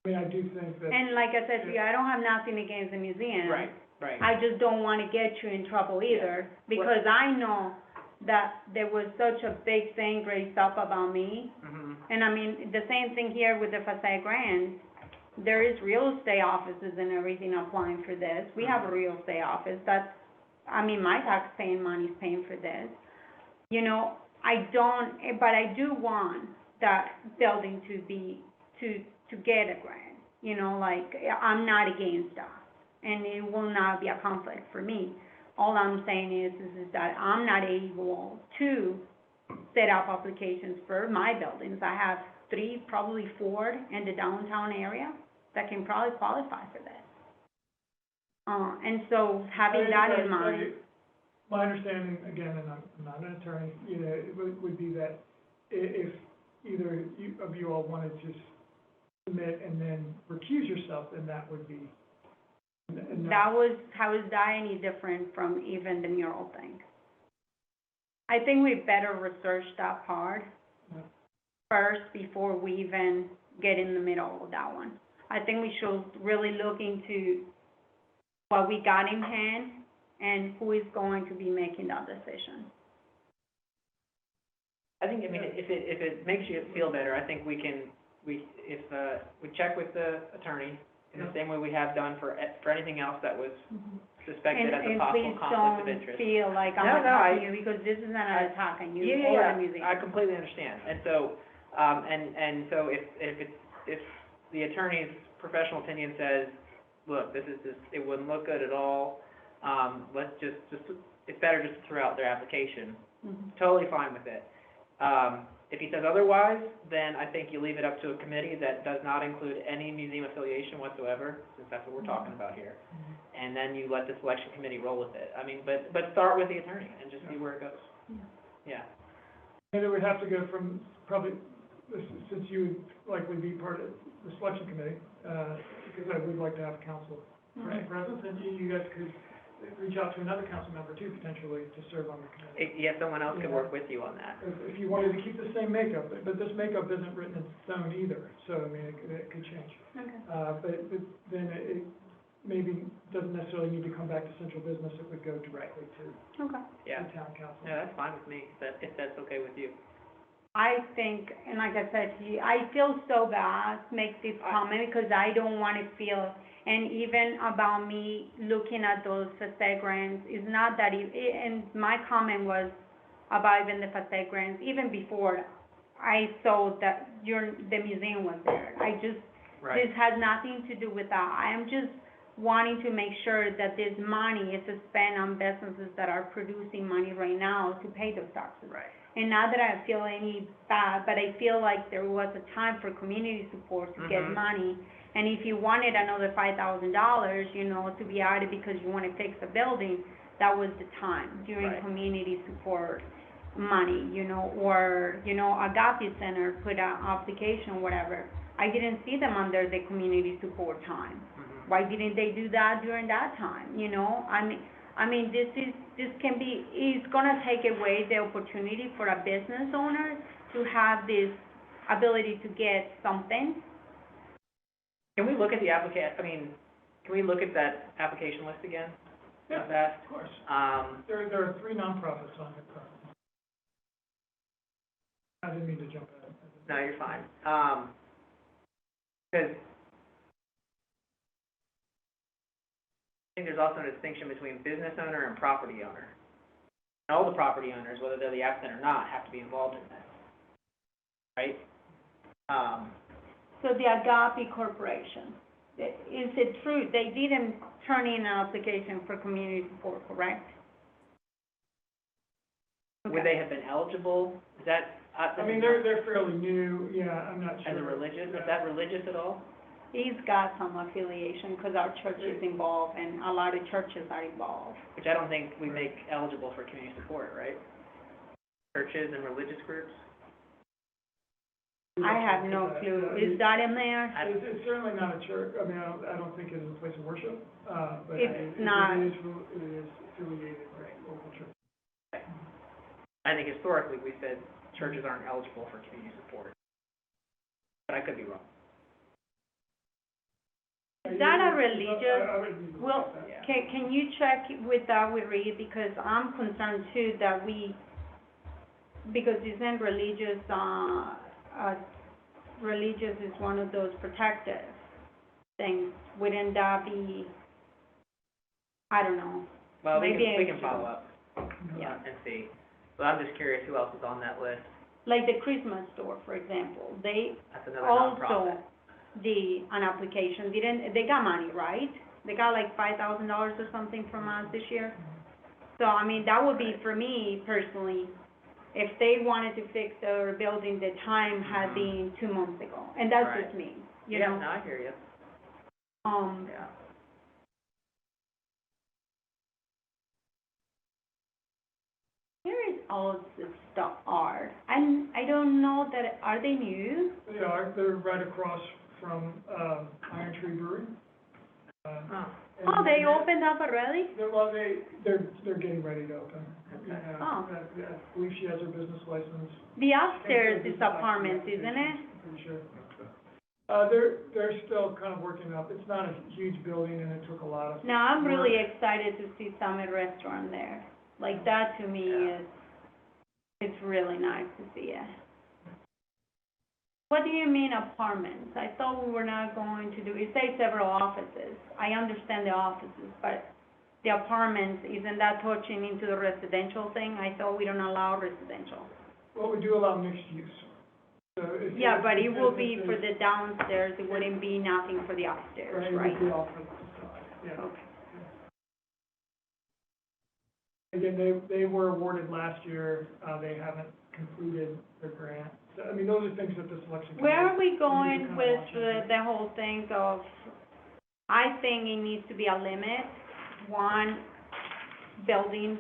I mean, I do think that. And like I said to you, I don't have nothing against the museum. Right, right. I just don't want to get you in trouble either, because I know that there was such a big thing raised up about me. Mm-hmm. And I mean, the same thing here with the facade grants. There is real estate offices and everything applying for this. We have a real estate office that's, I mean, my tax-paying money's paying for this. You know, but I do want that building to get a grant. You know, like, I'm not against that, and it will not be a conflict for me. All I'm saying is that I'm not able to set up applications for my buildings. I have 3, probably 4 in the downtown area that can probably qualify for this. And so having that in mind. My understanding, again, and I'm not an attorney, you know, it would be that if either of you all wanted to submit and then recuse yourself, then that would be. How is that any different from even the mural thing? I think we better research that part first before we even get in the middle of that one. I think we should really look into what we got in hand and who is going to be making that decision. I think, I mean, if it makes you feel better, I think we check with the attorney in the same way we have done for anything else that was suspected as a possible conflict of interest. And please don't feel like I'm attacking you, because this is not an attack on you or the museum. I completely understand. And so, so if the attorney's professional opinion says, look, this it wouldn't look good at all, let's just it's better just to throw out their application. Totally fine with it. If he says otherwise, then I think you leave it up to a committee that does not include any museum affiliation whatsoever, since that's what we're talking about here. And then you let the selection committee roll with it. I mean, but start with the attorney and just see where it goes. Yeah. And it would have to go from, probably, since you would likely be part of the selection committee, because I would like to have a council presence, and you guys could reach out to another council member too, potentially, to serve on the committee. Yeah, someone else could work with you on that. If you wanted to keep the same makeup, but this makeup isn't written in stone either, so, I mean, it could change. Okay. But then it maybe doesn't necessarily need to come back to central business, it would go directly to Yeah. the town council. Yeah, that's fine with me, if that's okay with you. I think, and like I said to you, I feel so bad to make this comment, because I don't want to feel, and even about me looking at those facade grants, it's not that, and my comment was about even the facade grants, even before I saw that the museum was there. This has nothing to do with that. I am just wanting to make sure that this money is spent on businesses that are producing money right now to pay those taxes. Right. And not that I feel any bad, but I feel like there was a time for community support to get Mhm. money. And if you wanted another $5,000, you know, to be added because you want to fix a building, that was the time during Right. community support money, you know, or, you know, Agape Center put an application, whatever. I didn't see them under the community support time. Mhm. Why didn't they do that during that time, you know? I mean, this can be, it's gonna take away the opportunity for a business owner to have this ability to get something. Can we look at the can we look at that application list again? Yeah, Not that? of course. Um, There are 3 nonprofits on it currently. I didn't mean to jump ahead. no, you're fine. 'Cause I think there's also a distinction between business owner and property owner. And all the property owners, whether they're the applicant or not, have to be involved in this, right? So the Agape Corporation, is it true, they didn't turn in an application for community support, correct? Would they have been eligible? Is that, I mean, they're fairly new, yeah, I'm not sure. as a religious, is that religious at all? He's got some affiliation, because our church is involved, and a lot of churches are involved. Which I don't think we make eligible for community support, right? Churches and religious groups? I have no clue, is that in there? It's certainly not a church, I mean, I don't think it's a place of worship, but It's not. it is affiliated with local church. I think historically, we said churches aren't eligible for community support. But I could be wrong. Is that a religious? I would be Well, with that. can you check with that with Reed, because I'm concerned too that because isn't religious, religious is one of those protective things, wouldn't that be, I don't know, Well, we Maybe I can should- follow up, yeah. and see. But I'm just curious who else is on that list. Like the Christmas store, for example, they That's another also nonprofit. did an application, they got money, right? They got like $5,000 or something from us this year. So, I mean, that would be, for me personally, if they wanted to fix their building, the time had Mhm. been 2 months ago, and that's Right. just me, you Yeah, know? no, I hear you. Yeah. Here is all this stuff art, and I don't know that, are they new? They're right across from, Iron Tree Brewery. Oh. Oh, they opened up already? They're getting ready to open. Okay. Yeah, Oh. I believe she has her business license. The upstairs is apartments, isn't it? I'm pretty sure. They're still kind of working up, it's not a huge building and it took a lot of. Now, I'm really work. excited to see Summit Restaurant there. Like, that to me Yeah. it's really nice to see it. What do you mean apartments? I thought we were not going to do, it says several offices. I understand the offices, but the apartments, isn't that touching into the residential thing? I thought we don't allow residential. Well, we do allow mixed use. So if Yeah, it's but it will be for businesses- the downstairs, it wouldn't be nothing for the upstairs, Right, it right? would be all for the facade, yeah. Okay. Again, they were awarded last year, they haven't completed their grant. So, I mean, those are things that the selection committee. Where are we kind going of with watching. the whole thing of, I think it needs to be a limit, one building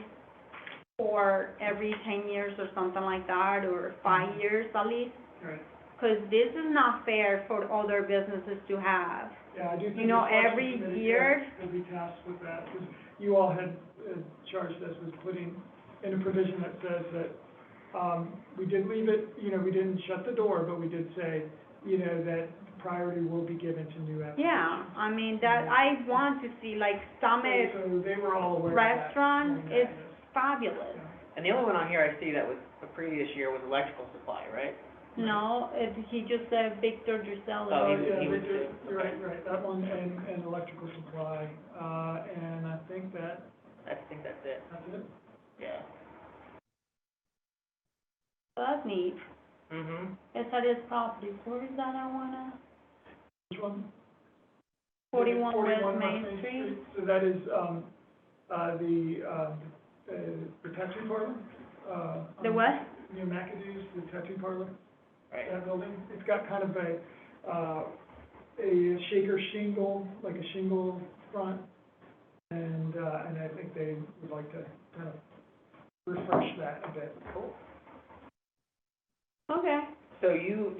for every 10 years or something like that, or 5 years at least, Right, because this is not fair for other businesses to have. yeah, I do think. You know, the selection every committee year- Could be tasked with that, because you all had charged us with putting in a provision that says that, we did leave it, you know, we didn't shut the door, but we did say, you know, that priority will be given to new applications. Yeah, I mean, that, I want to see, like, Summit So they were all aware of that. Restaurant when is that is. fabulous. Yeah. And the only one on here I see that was the previous year was electrical supply, right? No, he just said Victor Drusella. Oh, Yeah, he was Victor, too. you're right, that one and electrical supply, and I think I think that's it, that's it. yeah. That's neat. Mm-hmm. It's at his property. Where is that, I wanna? Which one? 41 West 41 Main Street. So that is, the tattoo parlor, The what? Near McAdoo's, the tattoo parlor, Right. that building. It's got kind of a shaker shingle, like a shingle front, and I think they would like to kind of refresh that a bit. Cool. Okay. So you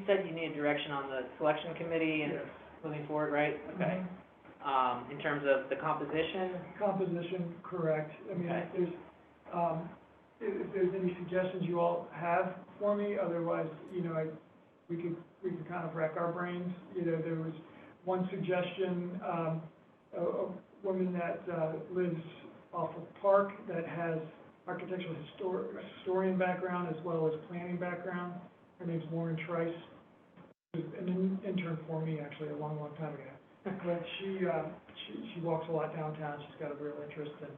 said you needed direction on the selection committee and Yes. moving forward, right? Okay. In terms of the composition, Composition, correct. I mean, Okay. if there's any suggestions you all have for me, otherwise, we could kind of rack our brains. There was one suggestion, a woman that lives off of Park that has architectural historian background as well as planning background. Her name's Lauren Trice. She was an intern for me, actually, a long, long time ago. But she walks a lot downtown. She's got a real interest in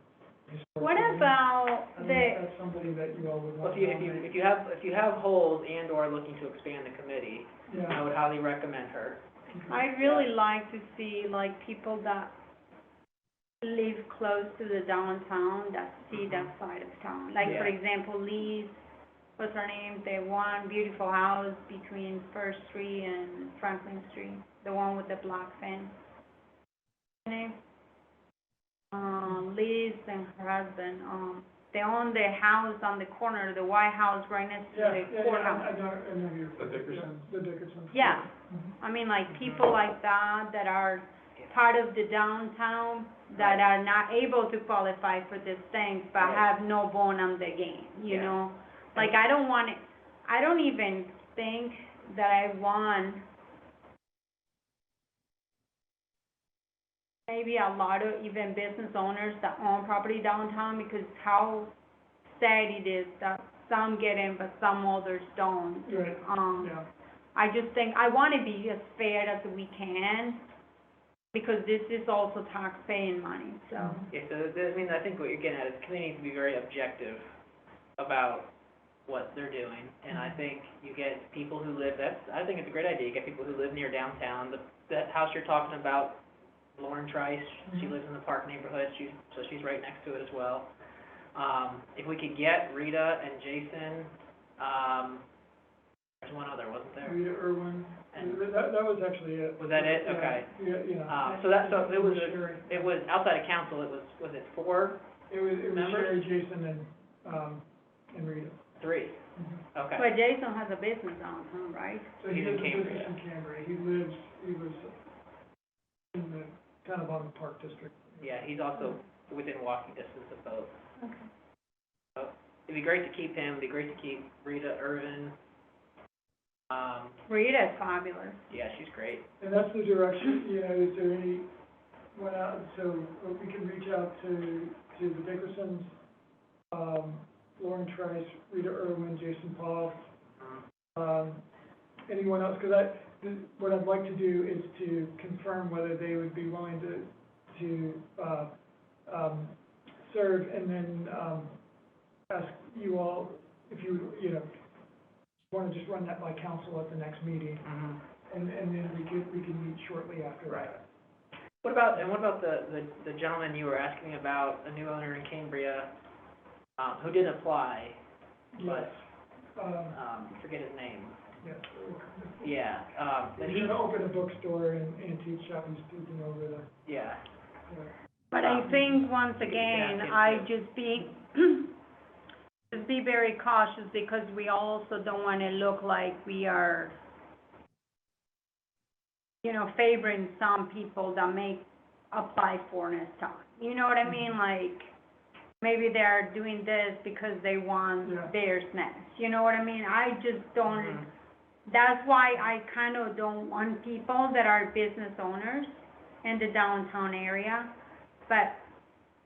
historic What buildings. about I don't know the, if that's somebody that you all would well, want. if you have holes and or looking to expand the committee, I Yeah. would highly recommend her. I'd really like to see, like, people that live close to the downtown, that see that side of town. Like, for Yeah. example, Lee's, what's her name, the one beautiful house between First Street and Franklin Street, the one with the black fence. Her name? Liz and her husband, they own the house on the corner, the White House right next to the courthouse. I know you. The Dickersons? The Dickersons. Yeah. Mhm. I mean, like, people like that are part of the downtown, that are not able to qualify for these things, but Right. have no bone on the game, you Yeah. know? Like, I don't even think that I want maybe a lot of even business owners that own property downtown, because how sad it is that some get in, but some others don't. Right, yeah. I just think, I wanna be as fair as we can, because this is also tax-paying money, so. Yeah, so, I think what you're getting at is the committee needs to be very objective about what they're doing. And I think you get people who live, I think it's a great idea, you get people who live near downtown. That house you're talking about, Lauren Trice, she Mhm. lives in the Park neighborhood, so she's right next to it as well. If we could get Rita and Jason, there's one other, wasn't there? Rita Irwin, And- that was actually it. Was that it? Yeah, Okay. Yeah, So it was, Sherry. it was outside of council, was it 4, It was members? Sherry, Jason, and Rita. 3? Mhm. Okay. But Jason has a business downtown, right? So He's he in has a business Cambria. in Cambria. He was in the, kind of on the Park District. Yeah, he's also within walking distance of both. Okay. So it'd be great to keep him, it'd be great to keep Rita Irvin. Rita is fabulous. Yeah, she's great. And that's the direction, is there any, so we can reach out to the Dickersons, Lauren Trice, Rita Irwin, Jason Paul, anyone else, because what I'd like to do is to confirm whether they would be willing to serve, and then, ask you all if you want to just run that by council at the next meeting, and then we can meet shortly after that. What about the gentleman you were asking about, a new owner in Cambria, who didn't apply, Yes. forget his name. Yes. Yeah, but He's gonna open a bookstore and antique shop, he's taking over the, yeah, But I think, once you can again, ask him I too. just be very cautious, because we also don't wanna look like we are, favoring some people that may apply for this time. You know what I mean? Like, maybe they're doing this because they want Yeah. their nest, you know what I mean? I just don't, Mhm. that's why I kind of don't want people that are business owners in the downtown area, but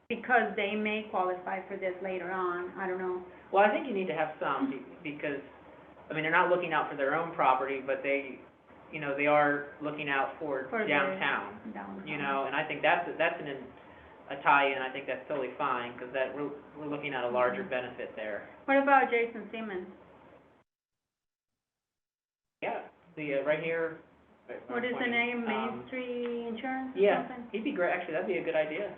because they may qualify for this later on, I don't know. Well, I think you need to have some, because, they're not looking out for their own property, but they are looking out for For the downtown. Downtown. And I think that's a tie-in, I think that's totally fine, because we're looking at a larger benefit there. What about Jason Simmons? Yeah, right here, What is the name, Main Street Insurance or Yeah, something? he'd be great, actually, that'd be a good idea.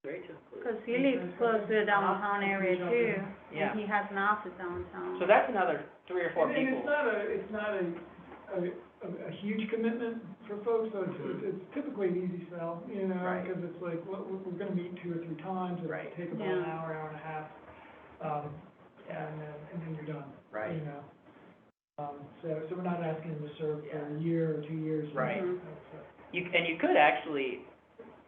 Great to include. Cause he lives close to the downtown area too, Yeah. and he has an office downtown. So that's another 3 or 4 And people. it's not a huge commitment for folks, so it's typically an easy sell, you know, Right. because it's like, well, we're gonna meet 2 or 3 times, it'll Right. take about an Yeah. hour, hour and a half, and then you're done. Right. You know, so we're not asking them to serve for Yeah. a year or 2 years. Right. Mhm. You could actually,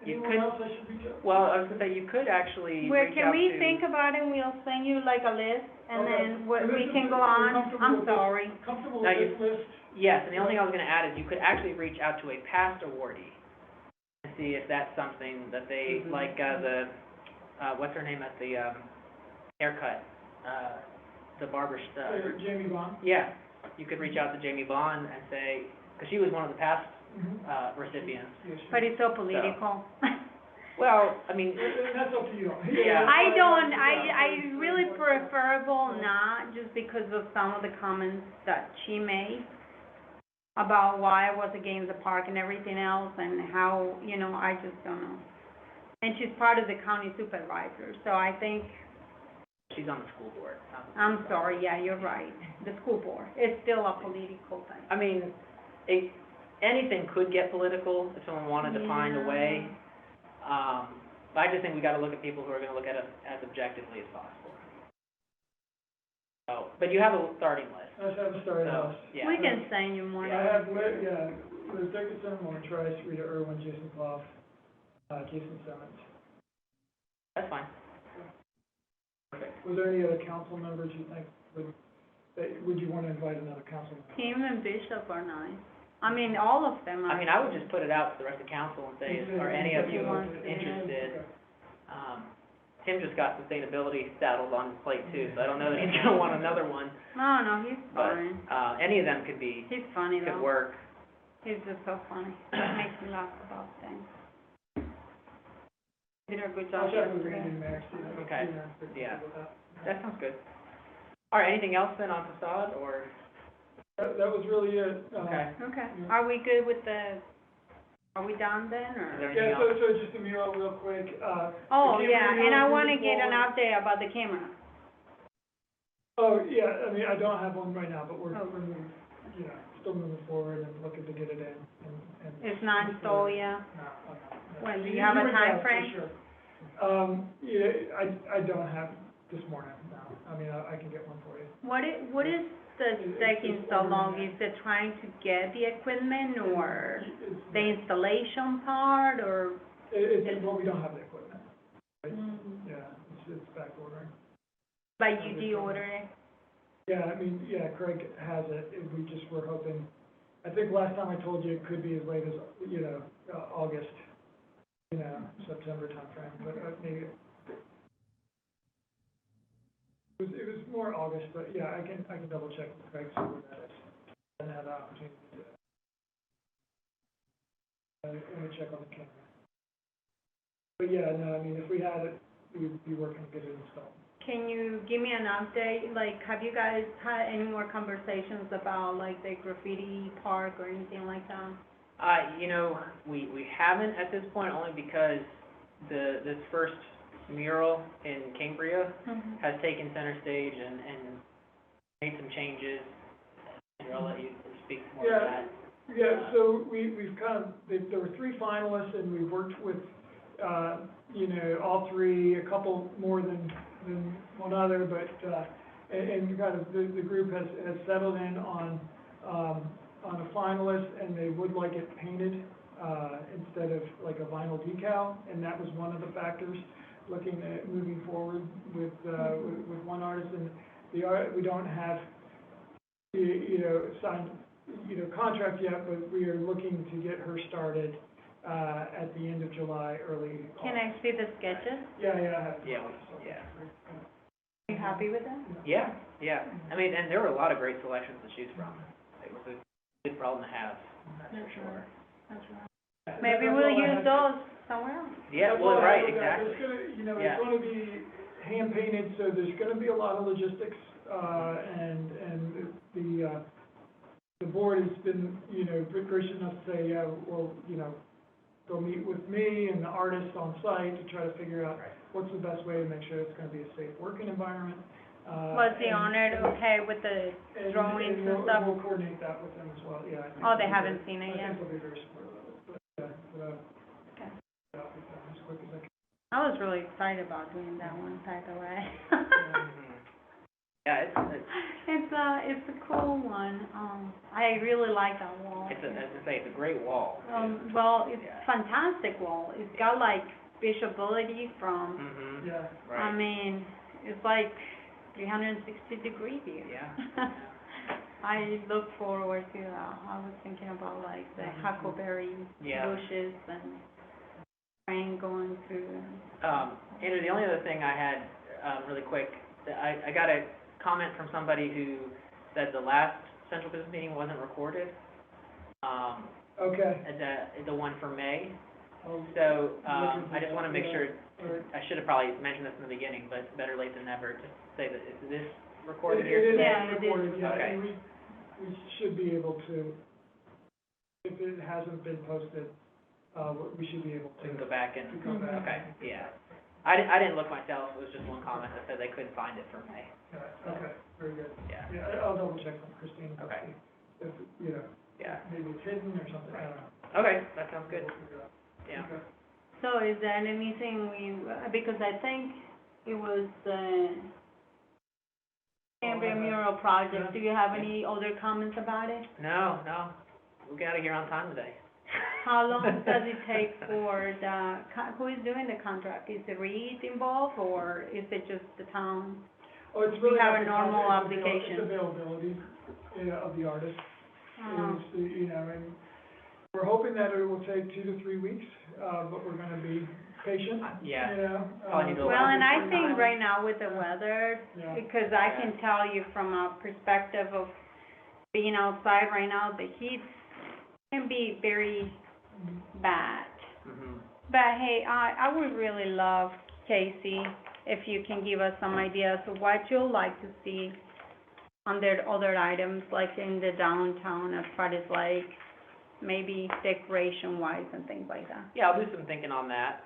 you Anyone could, else I should reach out? well, I was gonna say, you could actually Where, reach can out we to- think about it, we'll send you like a list, and Okay. then what, And we this can is- go you're on, comfortable I'm with this? sorry. Comfortable No, with you- this list? Yes, and the only thing I was gonna add is you could actually reach out to a past awardee and see if that's something that they, Mhm. like, what's her name at the, haircut, the barber, Jamie Bond? yeah, you could reach out to Jamie Bond and say, because she was one of the past, Mm-hmm. recipients. Yeah, sure. But it's so political. Well, I mean, And that's up to you. Yeah. I don't, I really preferable not, just because of some of the comments that she made about why I was against the park and everything else, and how, you know, I just don't know. And she's part of the county supervisor, so I think, she's on the school board. I'm sorry, yeah, you're right, the school board, it's still a political thing. I mean, anything could get political if someone wanted to find a way. But I just think we gotta look at people who are gonna look at it as objectively as possible. So, but you have a starting list, Let's have a starting so, list. yeah. We can send you more. I have Liz Dickinson, Lauren Trice, Rita Irwin, Jason Clough, Jason Simmons. That's fine. Perfect. Was there any other council members you think would you want to invite another council member? Tim and Bishop are nice, I mean, all of them are. I mean, I would just put it out to the rest of council and say, are any of you Who wants to be interested? Tim just got sustainability saddled on his plate too, so I don't know that he's gonna want another one, No, he's but, fine, any of them could be, he's funny could though, work. he's just so funny, makes me laugh about things. Did a good I'll job check with yesterday. Randy and Mayor, see if Okay. they're Yeah. comfortable with that. That sounds good. All right, anything else then on facade, or? That was really it. Okay. Okay, are we good with are we done then, Is or? there anything Yeah, else? so just a mural real quick, Oh, the yeah, camera and I mural wanna moving get an forward. update about the camera. Oh, yeah, I mean, I don't have one right now, but we're Oh. moving, you know, still moving forward and looking to get it in and. It's not installed yet? No, okay. When, do you have a would time know, for frame? sure. Yeah, I don't have this morning, no, I mean, I can get one for you. What is the It's taking just so long, ordering is it trying to get the equipment, or It's, the installation part, or? well, we don't have the equipment, right? Mm. Yeah, it's back ordering. Like you de-order it? Yeah, I mean, yeah, Craig has it, and we just were hoping, I think last time I told you it could be as late as, you know, August, you know, September timeframe, but maybe. It was more August, but yeah, I can double check with Craig, see where that is. And have the opportunity to do it. Let me check on the camera. But yeah, no, I mean, if we had it, we'd be working to get it installed. Can you give me an update, like, have you guys had any more conversations about, like, the graffiti park or anything like that? You know, we haven't at this point, only because this first mural in Cambria has taken center stage and made some changes. And I'll let you speak more to that. Yeah, so we've kind of, there were 3 finalists, and we've worked with, you know, all 3, a couple more than one other, but, and kind of, the group has settled in on a finalist, and they would like it painted, instead of like a vinyl decal, and that was one of the factors, looking at moving forward with one artist, and we don't have, you know, signed, you know, contract yet, but we are looking to get her started, at the end of July, early August. Can I see the sketches? Yeah, I have. Yeah, Are you happy with them? Yeah, I mean, and there were a lot of great selections to choose from. It was a good problem to have, that's for sure. That's right. Maybe we'll use those somewhere else. Yeah, That's well, all I right, look at. exactly. It's gonna, you know, Yeah. it's gonna be hand painted, so there's gonna be a lot of logistics, and the the board has been, you know, pretty gracious enough to say, yeah, well, you know, go meet with me and the artist on site to try to figure out what's the best way to make sure it's gonna be a safe working environment. Was the owner okay with the drawings and stuff? We'll coordinate that with them as well, yeah. I think Oh, they they'll be haven't very- seen it I yet? think they'll be very supportive of it, but, Okay. yeah, with them as quick as I can. I was really excited about doing that one, by the way. Yeah, It's a cool one, I really like that wall. as I say, it's a great wall. Well, it's Yeah. fantastic wall, it's got like visuality from, Mm-hmm, Yeah, right. I mean, it's like 360-degree view. Yeah. I look forward to that, I was thinking about like the huckleberry Yeah. bushes and train going through. Andrew, the only other thing I had, really quick, I got a comment from somebody who said the last central business meeting wasn't recorded, okay. at the one for May. I'll So, look into I just wanna that, make yeah. sure, Alright. I should have probably mentioned this in the beginning, but better late than never, to say that, is this recorded It here is today? Yeah, it is. recorded, yeah, Okay. and we should be able to, if it hasn't been posted, we should be able We can to go back and, go back. okay, yeah. I didn't look myself, it was just one comment that said they couldn't find it for May, Yeah, okay, very good. yeah, Yeah, I'll double check with Christine. to Okay. see If, you know, yeah. maybe it's hidden or something, I don't know. Okay, that sounds good, We'll figure it out. yeah. Okay. So is there anything because I think it was the Cambria mural project, do you have any other comments about it? No, we got out of here on time today. How long does it take for who is doing the contract? Is the REIT involved, or is it just the town? Oh, it's really. have a not the normal content, application. It's availability, of the artist. Uh, It's, you know, and we're hoping that it will take 2 to 3 weeks, but we're gonna be patient, Yeah. you know. Probably need to Well, and I for think now. right now with the weather, Yeah. because I can tell you from a perspective of being outside right now, the heat can be very bad. Mhm. But hey, I would really love, Casey, if you can give us some ideas of what you'd like to see on their other items, like in the downtown as far as like, maybe decoration wise and things like that. Yeah, I'll do some thinking on that,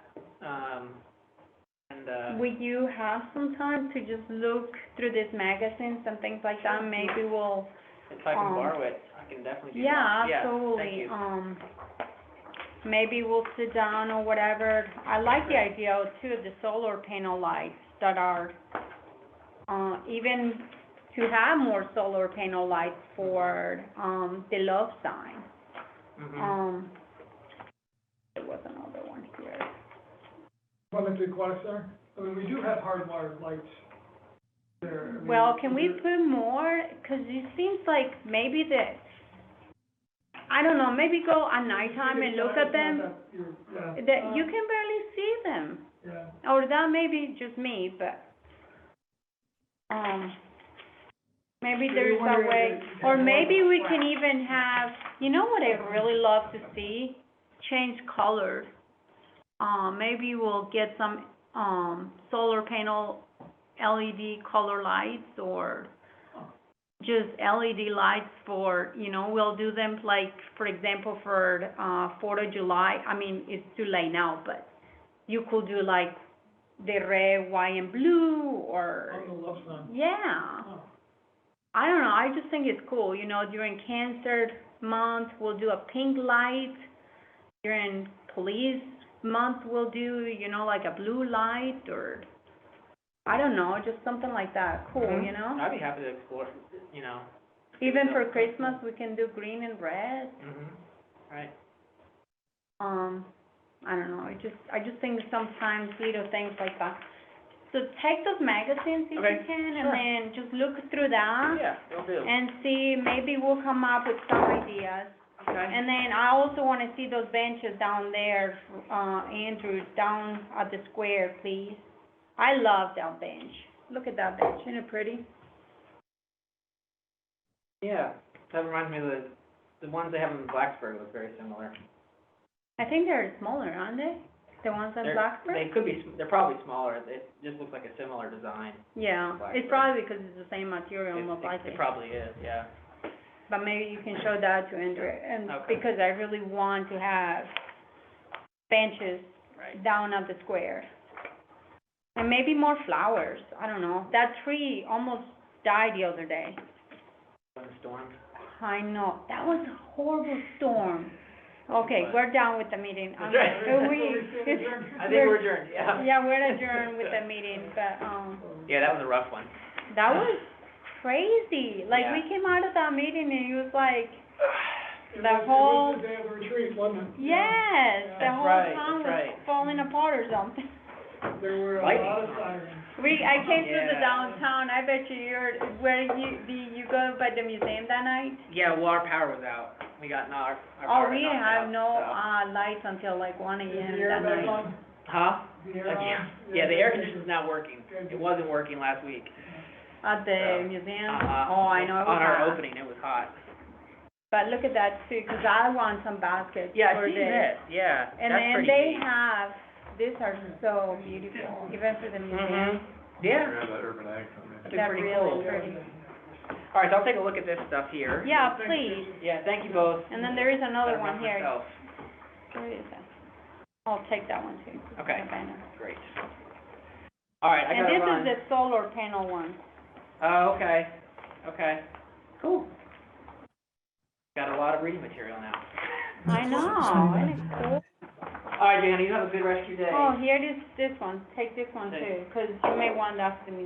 Will you have some time to just look through these magazines and things like that? Maybe we'll, if I can borrow it, I can definitely do that. yeah, Yeah, absolutely. thank you. Maybe we'll sit down or whatever. I like the idea too, of the solar panel lights that are, even to have more solar panel lights for, the love sign. Mhm. There was another one here. Welcome to Aquatic Center. I mean, we do have hardwired lights there. I mean, Well, can we they're- put more? 'Cause it seems like maybe I don't know, maybe go at nighttime and look at them. Yeah. That you can barely see them. Yeah. Or that may be just me, but, maybe So there's you wonder a way, if you or have more maybe of a we flat- can even have, you know what I'd really love to see? Change colors. Maybe we'll get some, solar panel LED color lights, or just LED lights for, we'll do them like, for example, for, 4th of July. I mean, it's too late now, but you could do like the red, white, and blue, or, On the love sign. yeah. Oh. I don't know, I just think it's cool, during Cancer Month, we'll do a pink light. During Police Month, we'll do, like a blue light, or, I don't know, just something like that, cool, Mhm. I'd be happy to explore, Even for Christmas, we can do green and red. Mhm. Right. I don't know, I just think sometimes little things like that. So take those magazines if Okay, you can, sure. and then just look through that. Yeah, will do. And see, maybe we'll come up with some ideas. Okay. And then I also wanna see those benches down there, Andrew, down at the square, please. I love that bench. Look at that bench, isn't it pretty? Yeah, that reminds me of the ones they have in Blacksburg look very similar. I think they're smaller, aren't they? The ones in They Blacksburg? could be, they're probably smaller, it just looks like a similar design. Yeah, it's Blacksburg. probably because it's the same material, most likely. It probably is, yeah. but maybe you can show that to Andrea, and, Okay. because I really want to have benches Right. down at the square. And maybe more flowers, I don't know, that tree almost died the other day. When the storm. I know, that was a horrible storm. Okay, But- we're done with the meeting. That's right. I think we're adjourned, yeah. Yeah, we're adjourned with the meeting, but, Yeah, that was a rough one. that was crazy. Like, Yeah. we came out of that meeting and it was like, It the was- whole, It was the day of the retreat, wasn't it? yes, the That's whole right, town that's was right. falling apart or something. There were a Lightning lot of storm. sirens. I came through the Yeah. downtown, I bet you go by the museum that night? Yeah, well, our power was out. We got knocked, our Oh, power we got knocked have out, no, so. lights until like 1 Is the AM air that back night. on? Huh? The air Yeah, on? yeah, the air conditioner's not working. It wasn't working last week. At the Yeah. museum? Uh-huh. Oh, I know, it was On our hot. opening, it was hot. But look at that too, 'cause I want some baskets Yeah, for I've seen this. this, yeah, And that's then pretty they neat. have, these are so beautiful, even for the museum. Mhm. Yeah, Grab that urban ag from me. that's They're pretty really cool. pretty. All right, so I'll take a look at this stuff here. Yeah, please. Yeah, thank you both. And then there is another Better one run here. myself. Where is that? I'll take that one too. Okay. The banner. Great. All right, I And gotta this run. is the solar panel one. Oh, okay, okay, cool. Got a lot of reading material now. I know, isn't it cool? All right, Jana, you have a good rest of your day. Oh, here it is, this one, take this one Thank too, 'cause you may want that for the